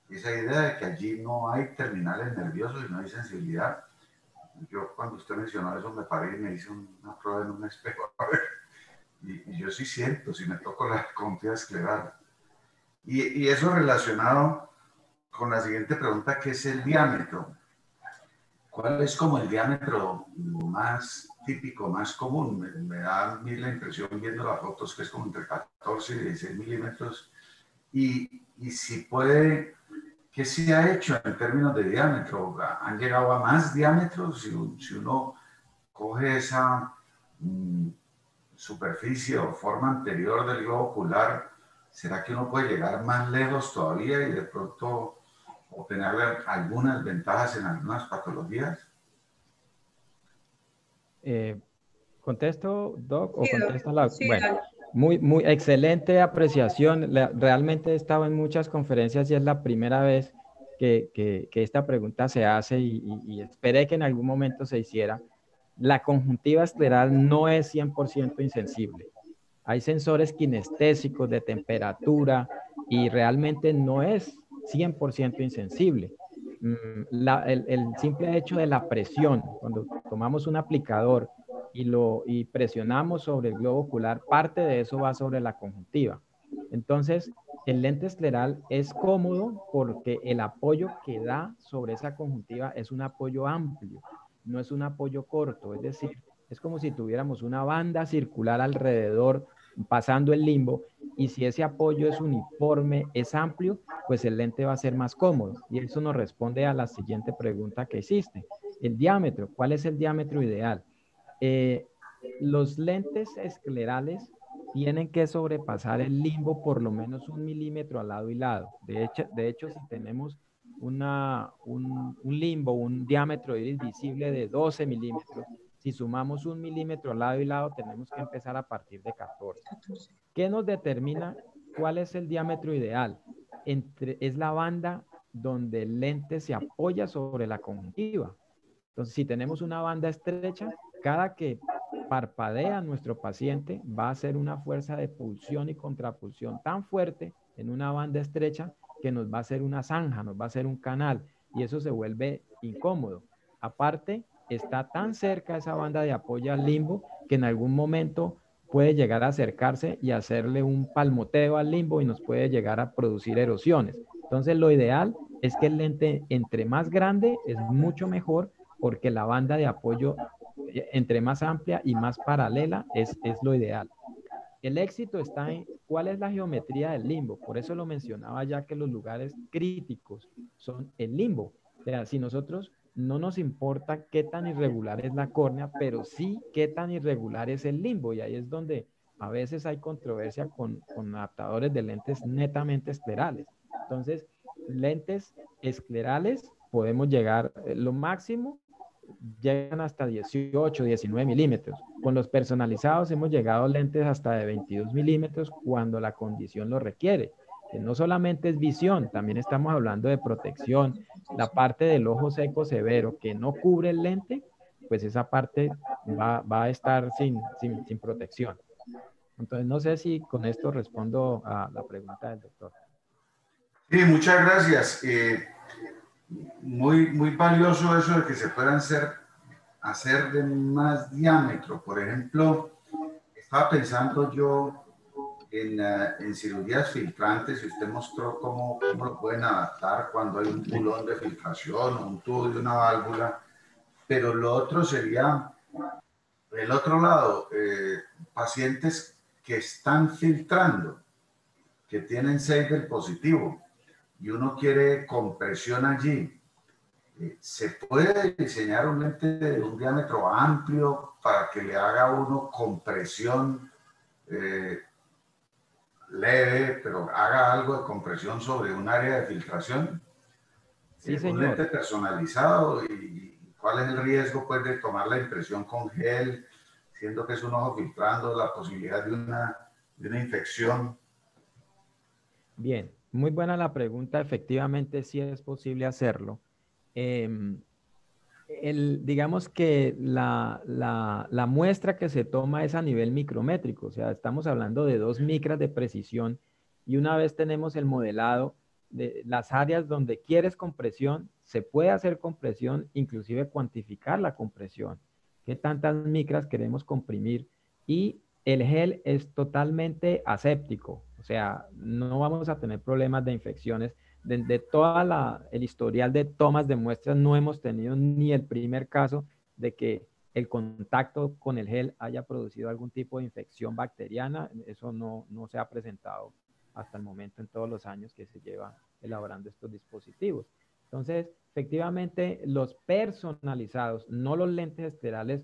idea de que allí no hay terminales nerviosos y no hay sensibilidad. Yo cuando usted mencionó eso me paré y me hice una prueba en un espejo a ver, y yo sí siento, si me toco la conjuntiva escleral. Y eso relacionado con la siguiente pregunta, que es el diámetro. ¿Cuál es como el diámetro más típico, más común? Me da a mí la impresión viendo las fotos que es como entre 14 y 16 milímetros. Y si puede, ¿qué se ha hecho en términos de diámetro? ¿Han llegado a más diámetros? Si uno coge esa superficie o forma anterior del globo ocular, ¿será que uno puede llegar más lejos todavía y de pronto obtener algunas ventajas en algunas patologías? ¿Contesto, Doc, o Sí, contesta la? sí, Bueno, dale. muy excelente apreciación. Realmente he estado en muchas conferencias y es la primera vez que esta pregunta se hace y esperé que en algún momento se hiciera. La conjuntiva escleral no es 100% insensible. Hay sensores kinestésicos de temperatura y realmente no es 100% insensible. El simple hecho de la presión, cuando tomamos un aplicador y presionamos sobre el globo ocular, parte de eso va sobre la conjuntiva. Entonces, el lente escleral es cómodo porque el apoyo que da sobre esa conjuntiva es un apoyo amplio, no es un apoyo corto, es decir, es como si tuviéramos una banda circular alrededor pasando el limbo, y si ese apoyo es uniforme, es amplio, pues el lente va a ser más cómodo. Y eso nos responde a la siguiente pregunta que hiciste. El diámetro, ¿cuál es el diámetro ideal? Los lentes esclerales tienen que sobrepasar el limbo por lo menos 1 milímetro al lado y lado. De hecho si tenemos un limbo, un diámetro iris visible de 12 milímetros, si sumamos 1 milímetro al lado y lado, tenemos que empezar a partir de 14. ¿Qué nos determina cuál es el diámetro ideal? Es la banda donde el lente se apoya sobre la conjuntiva. Entonces, si tenemos una banda estrecha, cada que parpadea nuestro paciente va a hacer una fuerza de pulsión y contrapulsión tan fuerte en una banda estrecha que nos va a hacer una zanja, nos va a hacer un canal, y eso se vuelve incómodo. Aparte, está tan cerca esa banda de apoyo al limbo que en algún momento puede llegar a acercarse y hacerle un palmoteo al limbo y nos puede llegar a producir erosiones. Entonces, lo ideal es que el lente, entre más grande, es mucho mejor, porque la banda de apoyo, entre más amplia y más paralela, es lo ideal. El éxito está en cuál es la geometría del limbo. Por eso lo mencionaba ya, que los lugares críticos son el limbo. O sea, si nosotros no nos importa qué tan irregular es la córnea, pero sí qué tan irregular es el limbo. Y ahí es donde a veces hay controversia con adaptadores de lentes netamente esclerales. Entonces, lentes esclerales podemos llegar, lo máximo llegan hasta 18, 19 milímetros. Con los personalizados hemos llegado a lentes hasta de 22 milímetros cuando la condición lo requiere. Que no solamente es visión, también estamos hablando de protección. La parte del ojo seco severo que no cubre el lente, pues esa parte va a estar sin protección. Entonces, no sé si con esto respondo a la pregunta del doctor. Sí, muchas gracias. Muy valioso eso de que se puedan hacer de más diámetro. Por ejemplo, estaba pensando yo en cirugías filtrantes, y usted mostró cómo lo pueden adaptar cuando hay un bulón de filtración o un tubo de una válvula, pero lo otro sería el otro lado, pacientes que están filtrando, que tienen Seidel positivo y uno quiere compresión allí. ¿Se puede diseñar un lente de un diámetro amplio para que le haga uno compresión leve, pero haga algo de compresión sobre un área de filtración? Sí, Un señor. lente personalizado, y cuál es el riesgo, pues, de tomar la impresión con gel, siendo que es un ojo filtrando, la posibilidad de una infección. Bien, muy buena la pregunta. Efectivamente, sí es posible hacerlo. Digamos que la muestra que se toma es a nivel micrométrico, o sea, estamos hablando de 2 micras de precisión, Y una vez tenemos el modelado de las áreas donde quieres compresión, se puede hacer compresión, inclusive cuantificar la compresión, qué tantas micras queremos comprimir, y el gel es totalmente aséptico, o sea, no vamos a tener problemas de infecciones. De toda el historial de tomas de muestras no hemos tenido ni el primer caso de que el contacto con el gel haya producido algún tipo de infección bacteriana. Eso no se ha presentado hasta el momento en todos los años que se lleva elaborando estos dispositivos. Entonces, efectivamente, los personalizados, no los lentes esclerales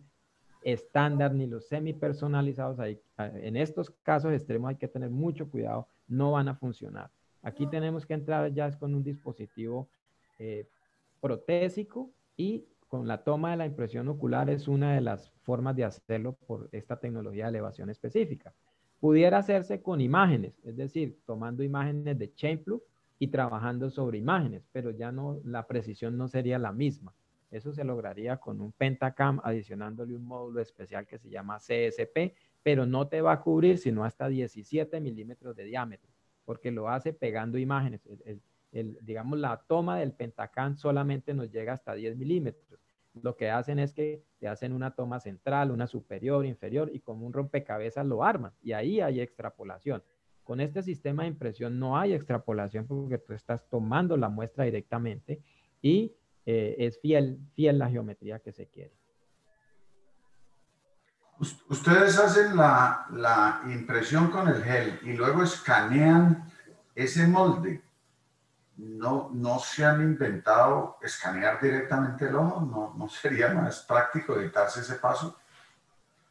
estándar ni los semi-personalizados, en estos casos extremos hay que tener mucho cuidado, no van a funcionar. Aquí tenemos que entrar ya con un dispositivo protésico, y con la toma de la impresión ocular es una de las formas de hacerlo por esta tecnología de elevación específica. Pudiera hacerse con imágenes, es decir, tomando imágenes de chain plug y trabajando sobre imágenes, pero ya no, la precisión no sería la misma. Eso se lograría con un Pentacam adicionándole un módulo especial que se llama CSP, pero no te va a cubrir sino hasta 17 milímetros de diámetro, porque lo hace pegando imágenes. Digamos, la toma del Pentacam solamente nos llega hasta 10 milímetros. Lo que hacen es que te hacen una toma central, una superior, inferior, y como un rompecabezas lo arman, y ahí hay extrapolación. Con este sistema de impresión no hay extrapolación porque tú estás tomando la muestra directamente y es fiel la geometría que se quiere. Ustedes hacen la impresión con el gel y luego escanean ese molde. ¿No se han inventado escanear directamente el ojo? ¿No sería más práctico evitarse ese paso?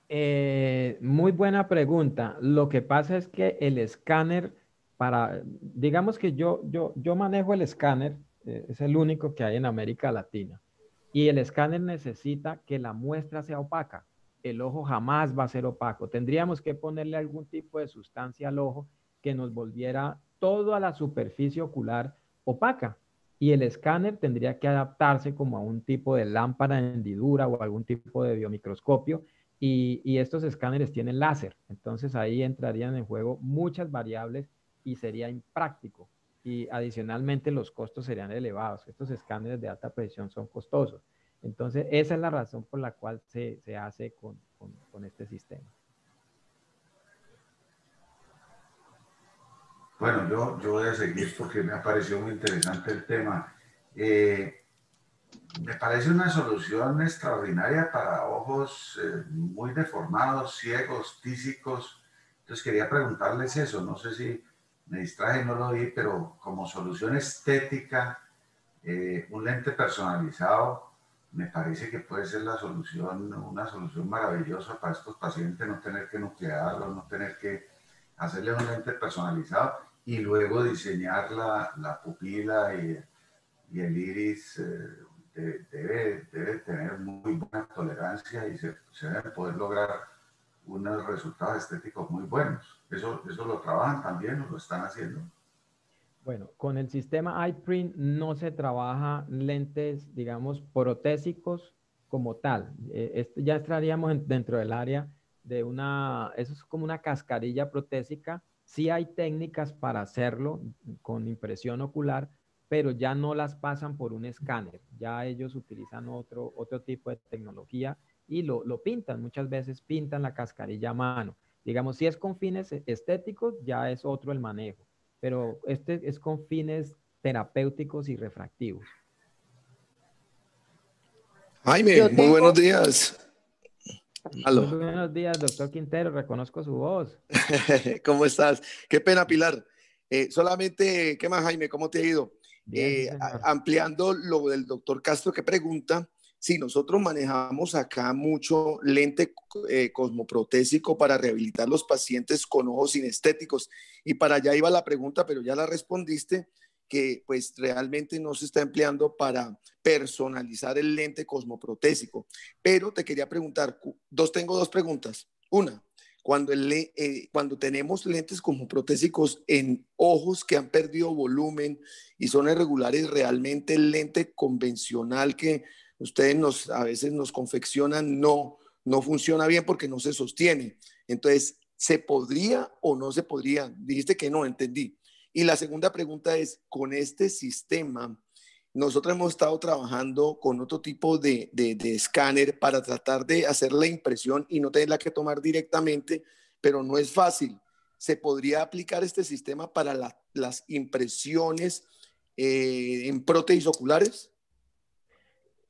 Muy buena pregunta. Lo que pasa es que el escáner, digamos que yo manejo el escáner, es el único que hay en América Latina, y el escáner necesita que la muestra sea opaca. El ojo jamás va a ser opaco. Tendríamos que ponerle algún tipo de sustancia al ojo que nos volviera toda la superficie ocular opaca. Y el escáner tendría que adaptarse como a un tipo de lámpara de hendidura o algún tipo de biomicroscopio, y estos escáneres tienen láser. Entonces ahí entrarían en juego muchas variables y sería impráctico. Y adicionalmente los costos serían elevados. Estos escáneres de alta precisión son costosos. Entonces esa es la razón por la cual se hace con este sistema. Bueno, yo voy a seguir porque me ha parecido muy interesante el tema. Me parece una solución extraordinaria para ojos muy deformados, ciegos, tísicos. Entonces quería preguntarles eso. No sé si me distraje, no lo vi, pero como solución estética, un lente personalizado me parece que puede ser la solución, una solución maravillosa para estos pacientes, no tener que nuclearlos, no tener que hacerle un lente personalizado y luego diseñar la pupila y el iris. Debe tener muy buena tolerancia y se deben poder lograr unos resultados estéticos muy buenos. ¿Eso lo trabajan también o lo están haciendo? Bueno, con el sistema iPrint no se trabaja lentes, digamos, protésicos como tal. Ya estaríamos dentro del área de eso es como una cascarilla protésica. Sí hay técnicas para hacerlo con impresión ocular, pero ya no las pasan por un escáner. Ya ellos utilizan otro tipo de tecnología y lo pintan. Muchas veces pintan la cascarilla a mano. Digamos, si es con fines estéticos, ya es otro el manejo, pero este es con fines terapéuticos y refractivos. Jaime, muy buenos días. Muy buenos días, doctor Quintero, reconozco su voz. ¿Cómo estás? Qué pena, Pilar. Solamente, ¿qué más, Jaime? ¿Cómo te ha ido? Bien, sí, señor. Ampliando lo del doctor Castro que pregunta, sí, nosotros manejamos acá mucho lente cosmoprotésico para rehabilitar los pacientes con ojos sinestéticos, y para allá iba la pregunta, pero ya la respondiste, que pues realmente no se está empleando para personalizar el lente cosmoprotésico. Pero te quería preguntar, tengo dos preguntas. Una, cuando tenemos lentes cosmoprotésicos en ojos que han perdido volumen y son irregulares, realmente el lente convencional que ustedes a veces nos confeccionan no funciona bien porque no se sostiene. Entonces, ¿Se podría o no se podría? Dijiste que no, entendí. Y la segunda pregunta es, con este sistema, nosotros hemos estado trabajando con otro tipo de escáner para tratar de hacer la impresión y no tenerla que tomar directamente, pero no es fácil. ¿Se podría aplicar este sistema para las impresiones en prótesis oculares?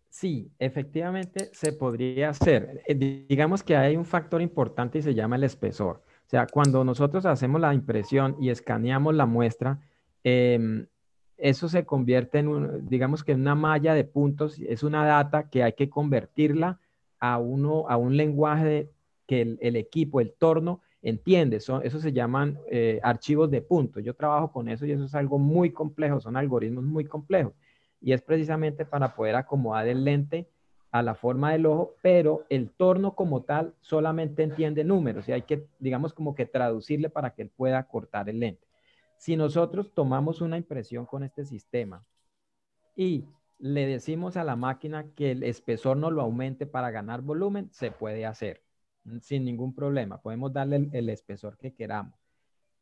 Sí, efectivamente se podría hacer. Digamos que hay un factor importante y se llama el espesor. O sea, cuando nosotros hacemos la impresión y escaneamos la muestra, eso se convierte en digamos que en una malla de puntos, es una data que hay que convertirla a un lenguaje que el equipo, el torno, entiende. Eso se llaman archivos de puntos. Yo trabajo con eso y eso es algo muy complejo, son algoritmos muy complejos. Y es precisamente para poder acomodar el lente a la forma del ojo, pero el torno como tal solamente entiende números y hay que, digamos, como que traducirle para que él pueda cortar el lente. Si nosotros tomamos una impresión con este sistema y le decimos a la máquina que el espesor no lo aumente para ganar volumen, se puede hacer sin ningún problema. Podemos darle el espesor que queramos.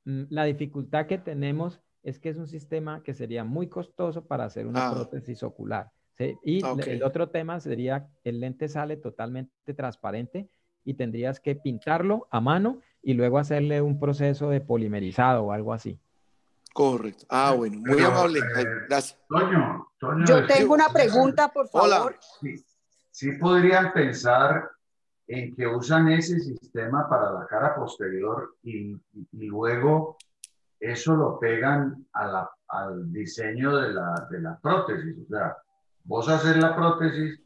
La dificultad que tenemos es que es un sistema que sería muy costoso para hacer una prótesis ocular. ¿Sí? Y el otro tema sería, el lente sale totalmente transparente y tendrías que pintarlo a mano y luego hacerle un proceso de polimerizado o algo así. Correcto. Bueno, muy amable. Gracias. Toño, yo tengo una pregunta, por favor. Hola. Sí podrían pensar en que usan ese sistema para la cara posterior y luego eso lo pegan al diseño de la prótesis. O sea, vos haces la prótesis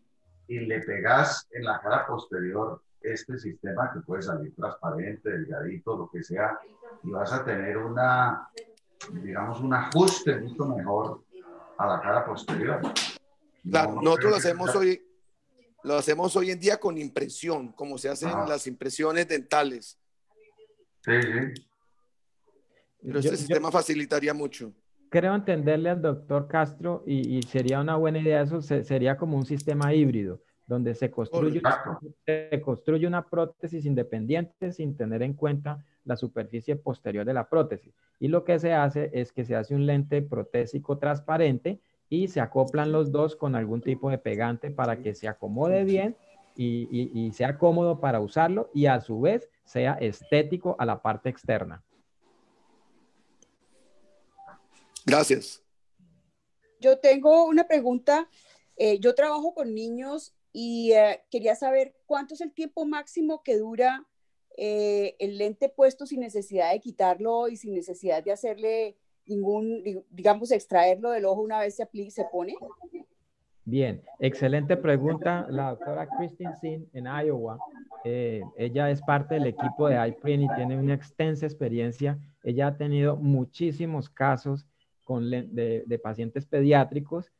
y le pegas en la cara posterior este sistema que puede salir transparente, delgadito, lo que sea, y vas a tener digamos, un ajuste mucho mejor a la cara posterior. Claro, nosotros lo hacemos hoy en día con impresión, como se hacen las impresiones dentales. Sí, sí. Pero este sistema facilitaría mucho. Creo entenderle al doctor Castro y sería una buena idea eso, sería como un sistema híbrido, donde se construye una prótesis independiente sin tener en cuenta la superficie posterior de la prótesis. Y lo que se hace es que se hace un lente protésico transparente y se acoplan los dos con algún tipo de pegante para que se acomode bien y sea cómodo para usarlo y a su vez sea estético a la parte externa. Gracias. Yo tengo una pregunta. Yo trabajo con niños y quería saber cuánto es el tiempo máximo que dura el lente puesto sin necesidad de quitarlo y sin necesidad de hacerle digamos, extraerlo del ojo una vez se pone. Bien, excelente pregunta. La doctora Christine Sin en Iowa, ella es parte del equipo de iPrint y tiene una extensa experiencia. Ella ha tenido muchísimos casos de pacientes pediátricos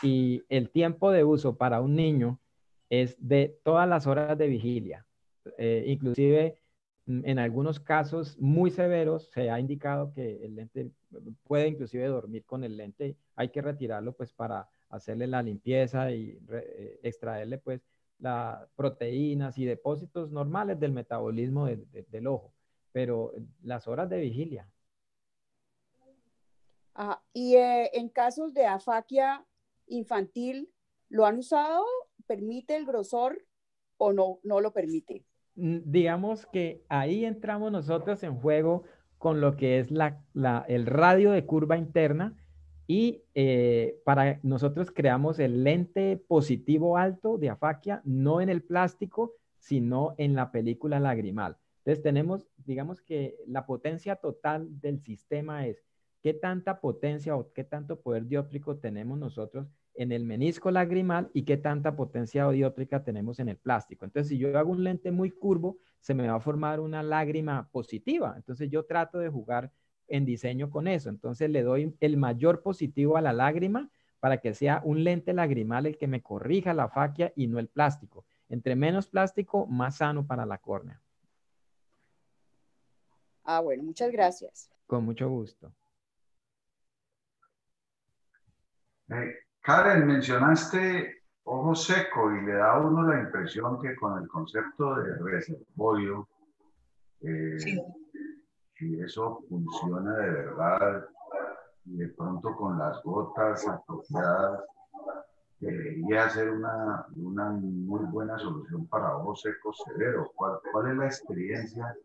y el tiempo de uso para un niño es de todas las horas de vigilia. Inclusive en algunos casos muy severos se ha indicado que el lente puede inclusive dormir con el lente. Hay que retirarlo pues para hacerle la limpieza y extraerle pues las proteínas y depósitos normales del metabolismo del ojo. Pero las horas de vigilia. Y en casos de afaquia infantil, ¿lo han usado? ¿Permite el grosor o no lo permite? Digamos que ahí entramos nosotros en juego con lo que es el radio de curva interna y para nosotros creamos el lente positivo alto de afaquia, no en el plástico, sino en la película lagrimal. Entonces tenemos, digamos que la potencia total del sistema es qué tanta potencia o qué tanto poder dióptrico tenemos nosotros en el menisco lagrimal y qué tanta potencia dióptrica tenemos en el plástico. Entonces, si yo hago un lente muy curvo, se me va a formar una lágrima positiva. Entonces, yo trato de jugar en diseño con eso. Entonces, le doy el mayor positivo a la lágrima para que sea un lente lagrimal el que me corrija la afaquia y no el plástico. Entre menos plástico, más sano para la córnea. Bueno, muchas gracias. Con mucho gusto. Karen, mencionaste ojo seco y le da a uno la impresión que con el concepto de reservorio Sí. Si eso funciona de verdad, y de pronto con las gotas apropiadas, debería ser una muy buena solución para ojos secos severos. ¿Cuál es la experiencia?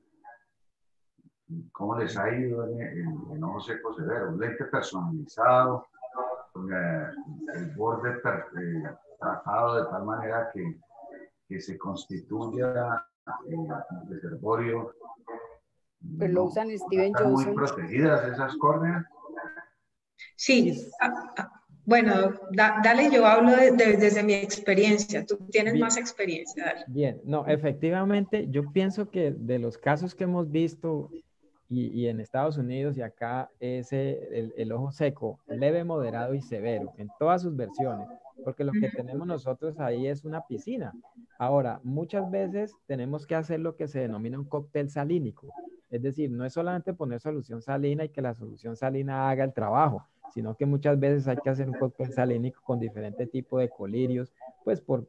¿Cómo les ha ido en ojos secos severos? Lente personalizado, con el borde tratado de tal manera que se constituya el reservorio. Pues lo usan Steven ¿Están muy Johnson. protegidas esas córneas? Sí. Bueno, dale, yo hablo desde mi experiencia. Tú tienes Bien. más experiencia, dale. Bien, no, efectivamente, yo pienso que de los casos que hemos visto y en Estados Unidos y acá es el ojo seco, leve, moderado y severo, en todas sus versiones, porque lo que tenemos nosotros ahí es una piscina. Ahora, muchas veces tenemos que hacer lo que se denomina un cóctel salínico, es decir, no es solamente poner solución salina y que la solución salina haga el trabajo, sino que muchas veces hay que hacer un cóctel salínico con diferente tipo de colirios, pues por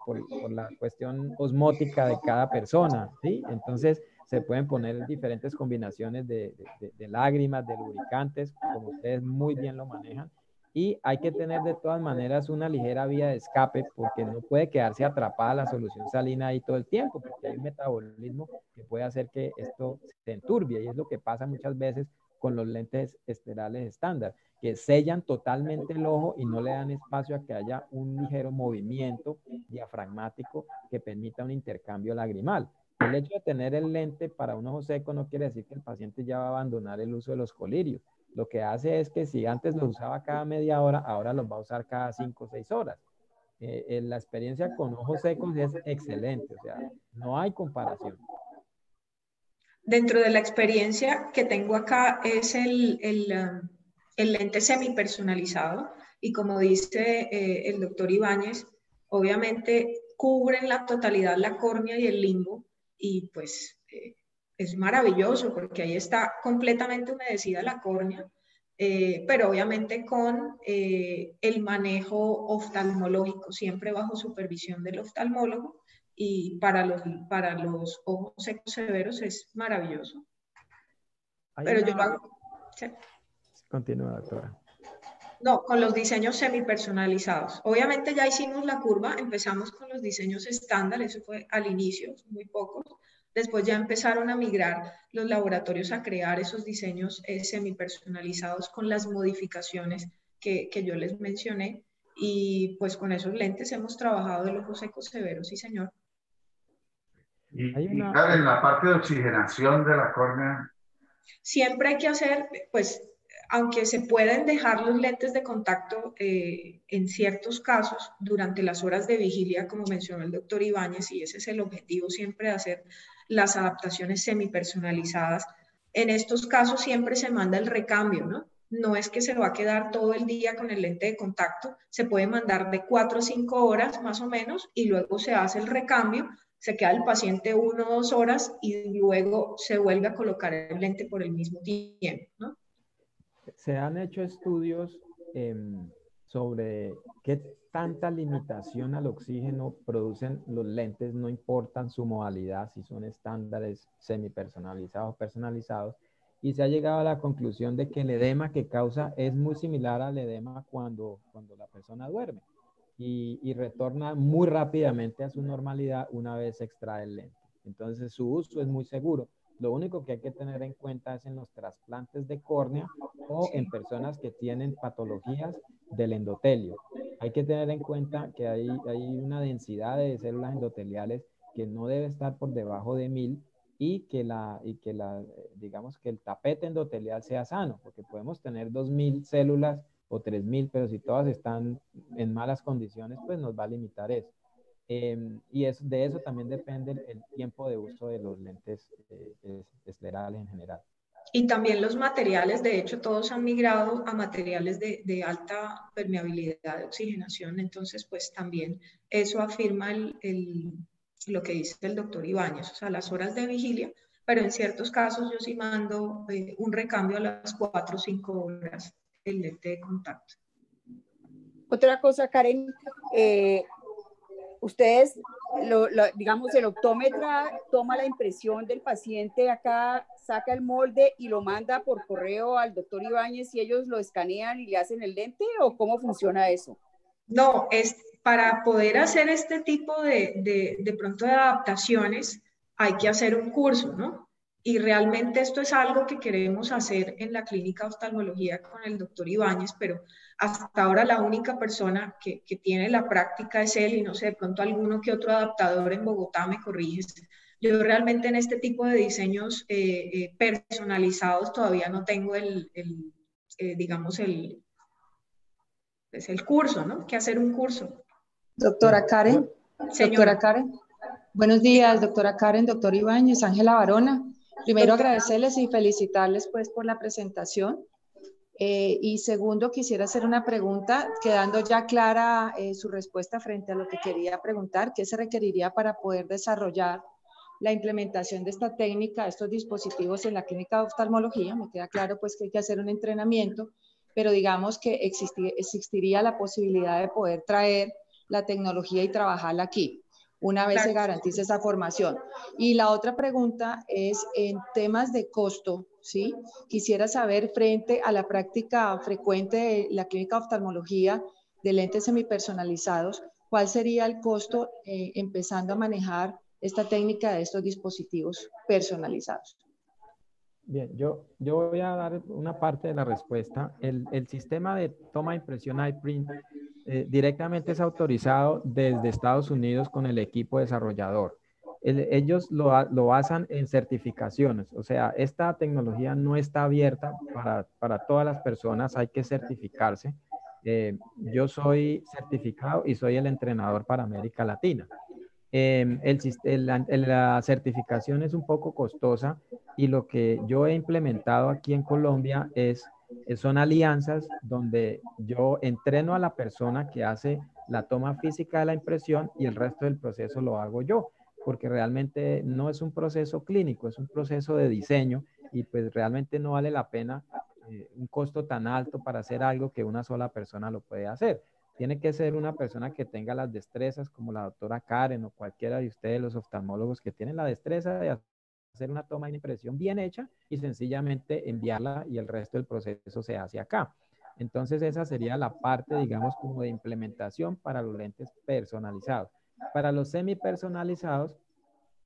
la cuestión osmótica de cada persona, ¿sí? Entonces se pueden poner diferentes combinaciones de lágrimas, de lubricantes, como ustedes muy bien lo manejan, y hay que tener de todas maneras una ligera vía de escape porque no puede quedarse atrapada la solución salina ahí todo el tiempo, porque hay un metabolismo que puede hacer que esto se enturbie, y es lo que pasa muchas veces con los lentes esterales estándar, que sellan totalmente el ojo y no le dan espacio a que haya un ligero movimiento diafragmático que permita un intercambio lagrimal. El hecho de tener el lente para un ojo seco no quiere decir que el paciente ya va a abandonar el uso de los colirios. Lo que hace es que si antes los usaba cada media hora, ahora los va a usar cada 5 o 6 horas. La experiencia con ojos secos es excelente, o sea, no hay comparación. Dentro de la experiencia que tengo acá es el lente semipersonalizado y como dice el doctor Ibáñez, obviamente cubren la totalidad la córnea y el limbo y pues es maravilloso porque ahí está completamente humedecida la córnea, pero obviamente con el manejo oftalmológico, siempre bajo supervisión del oftalmólogo. Y para los ojos secos severos es maravilloso. Pero yo lo hago. ¿Sí? Continúa, doctora. No, con los diseños semipersonalizados. Obviamente ya hicimos la curva, empezamos con los diseños estándar, eso fue al inicio, muy pocos. Después ya empezaron a migrar los laboratorios a crear esos diseños semipersonalizados con las modificaciones que yo les mencioné. Y pues con esos lentes hemos trabajado el ojo seco severo, sí señor. Y claro, en la parte de oxigenación de la córnea. Siempre hay que hacer, pues, aunque se pueden dejar los lentes de contacto en ciertos casos durante las horas de vigilia, como mencionó el doctor Ibáñez, y ese es el objetivo siempre de hacer las adaptaciones semipersonalizadas. En estos casos siempre se manda el recambio, ¿no? No es que se va a quedar todo el día con el lente de contacto, se puede mandar de 4 a 5 horas más o menos y luego se hace el recambio, se queda el paciente 1 o 2 horas y luego se vuelve a colocar el lente por el mismo tiempo, ¿no? Se han hecho estudios sobre qué tanta limitación al oxígeno producen los lentes, no importan su modalidad, si son estándares, semipersonalizados, personalizados, y se ha llegado a la conclusión de que el edema que causa es muy similar al edema cuando la persona duerme y retorna muy rápidamente a su normalidad una vez se extrae el lente. Entonces su uso es muy seguro. Lo único que hay que tener en cuenta es en los trasplantes de córnea o en personas que tienen patologías del endotelio. Hay que tener en cuenta que hay una densidad de células endoteliales que no debe estar por debajo de 1000 y que digamos que el tapete endotelial sea sano, porque podemos tener 2000 células o 3000, pero si todas están en malas condiciones, pues nos va a limitar eso. Y de eso también depende el tiempo de uso de los lentes esclerales en general. Y también los materiales, de hecho, todos han migrado a materiales de alta permeabilidad de oxigenación, entonces, pues también eso afirma lo que dice el doctor Ibáñez, o sea, las horas de vigilia, pero en ciertos casos yo sí mando un recambio a las 4 o 5 horas el lente de contacto. Otra cosa, Karen, ustedes digamos, el optómetra toma la impresión del paciente acá, saca el molde y lo manda por correo al doctor Ibáñez y ellos lo escanean y le hacen el lente, ¿o cómo funciona eso? No, es para poder hacer este tipo de pronto de adaptaciones hay que hacer un curso, ¿no? Y realmente esto es algo que queremos hacer en la clínica de oftalmología con el doctor Ibáñez, pero hasta ahora la única persona que tiene la práctica es él y no sé, de pronto alguno que otro adaptador en Bogotá me corriges. Yo realmente en este tipo de diseños personalizados todavía no tengo digamos, es el curso, ¿no? Que hacer un curso. Doctora Karen. Señora. Doctora Karen. Buenos días, doctora Karen, doctor Ibáñez, Ángela Barona. Primero agradecerles y felicitarles pues por la presentación. Y segundo, quisiera hacer una pregunta, quedando ya clara su respuesta frente a lo que quería preguntar, ¿qué se requeriría para poder desarrollar la implementación de esta técnica, estos dispositivos en la clínica de oftalmología? Me queda claro pues que hay que hacer un entrenamiento, pero digamos que existiría la posibilidad de poder traer la tecnología y trabajarla aquí, una vez se garantice esa formación. Y la otra pregunta es en temas de costo, ¿sí? Quisiera saber, frente a la práctica frecuente de la clínica de oftalmología de lentes semipersonalizados, ¿cuál sería el costo empezando a manejar esta técnica de estos dispositivos personalizados? Bien, yo voy a dar una parte de la respuesta. El sistema de toma de impresión iPrint directamente es autorizado desde Estados Unidos con el equipo desarrollador. Ellos lo basan en certificaciones, o sea, esta tecnología no está abierta para todas las personas, hay que certificarse. Yo soy certificado y soy el entrenador para América Latina. La certificación es un poco costosa y lo que yo he implementado aquí en Colombia son alianzas donde yo entreno a la persona que hace la toma física de la impresión y el resto del proceso lo hago yo, porque realmente no es un proceso clínico, es un proceso de diseño y pues realmente no vale la pena un costo tan alto para hacer algo que una sola persona lo puede hacer. Tiene que ser una persona que tenga las destrezas, como la doctora Karen o cualquiera de ustedes, los oftalmólogos, que tienen la destreza de hacer una toma de impresión bien hecha y sencillamente enviarla y el resto del proceso se hace acá. Entonces esa sería la parte, digamos, como de implementación para los lentes personalizados. Para los semi-personalizados,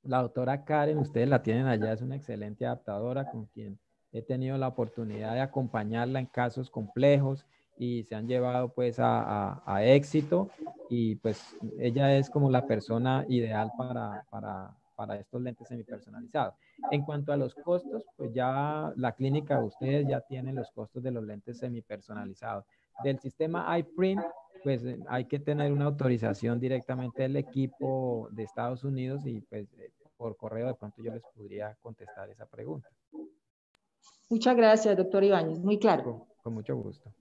la doctora Karen, ustedes la tienen allá, es una excelente adaptadora con quien he tenido la oportunidad de acompañarla en casos complejos y se han llevado pues a éxito y pues ella es como la persona ideal para estos lentes semipersonalizados. En cuanto a los costos, pues ya la clínica de ustedes ya tiene los costos de los lentes semipersonalizados. Del sistema iPrint, pues hay que tener una autorización directamente del equipo de Estados Unidos y pues por correo de pronto yo les podría contestar esa pregunta. Muchas gracias, doctor Ibáñez, muy claro. Con mucho gusto.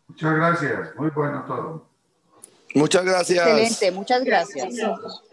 Muchas gracias, muy bueno todo. Muchas gracias. Excelente, muchas gracias. Gracias a todos.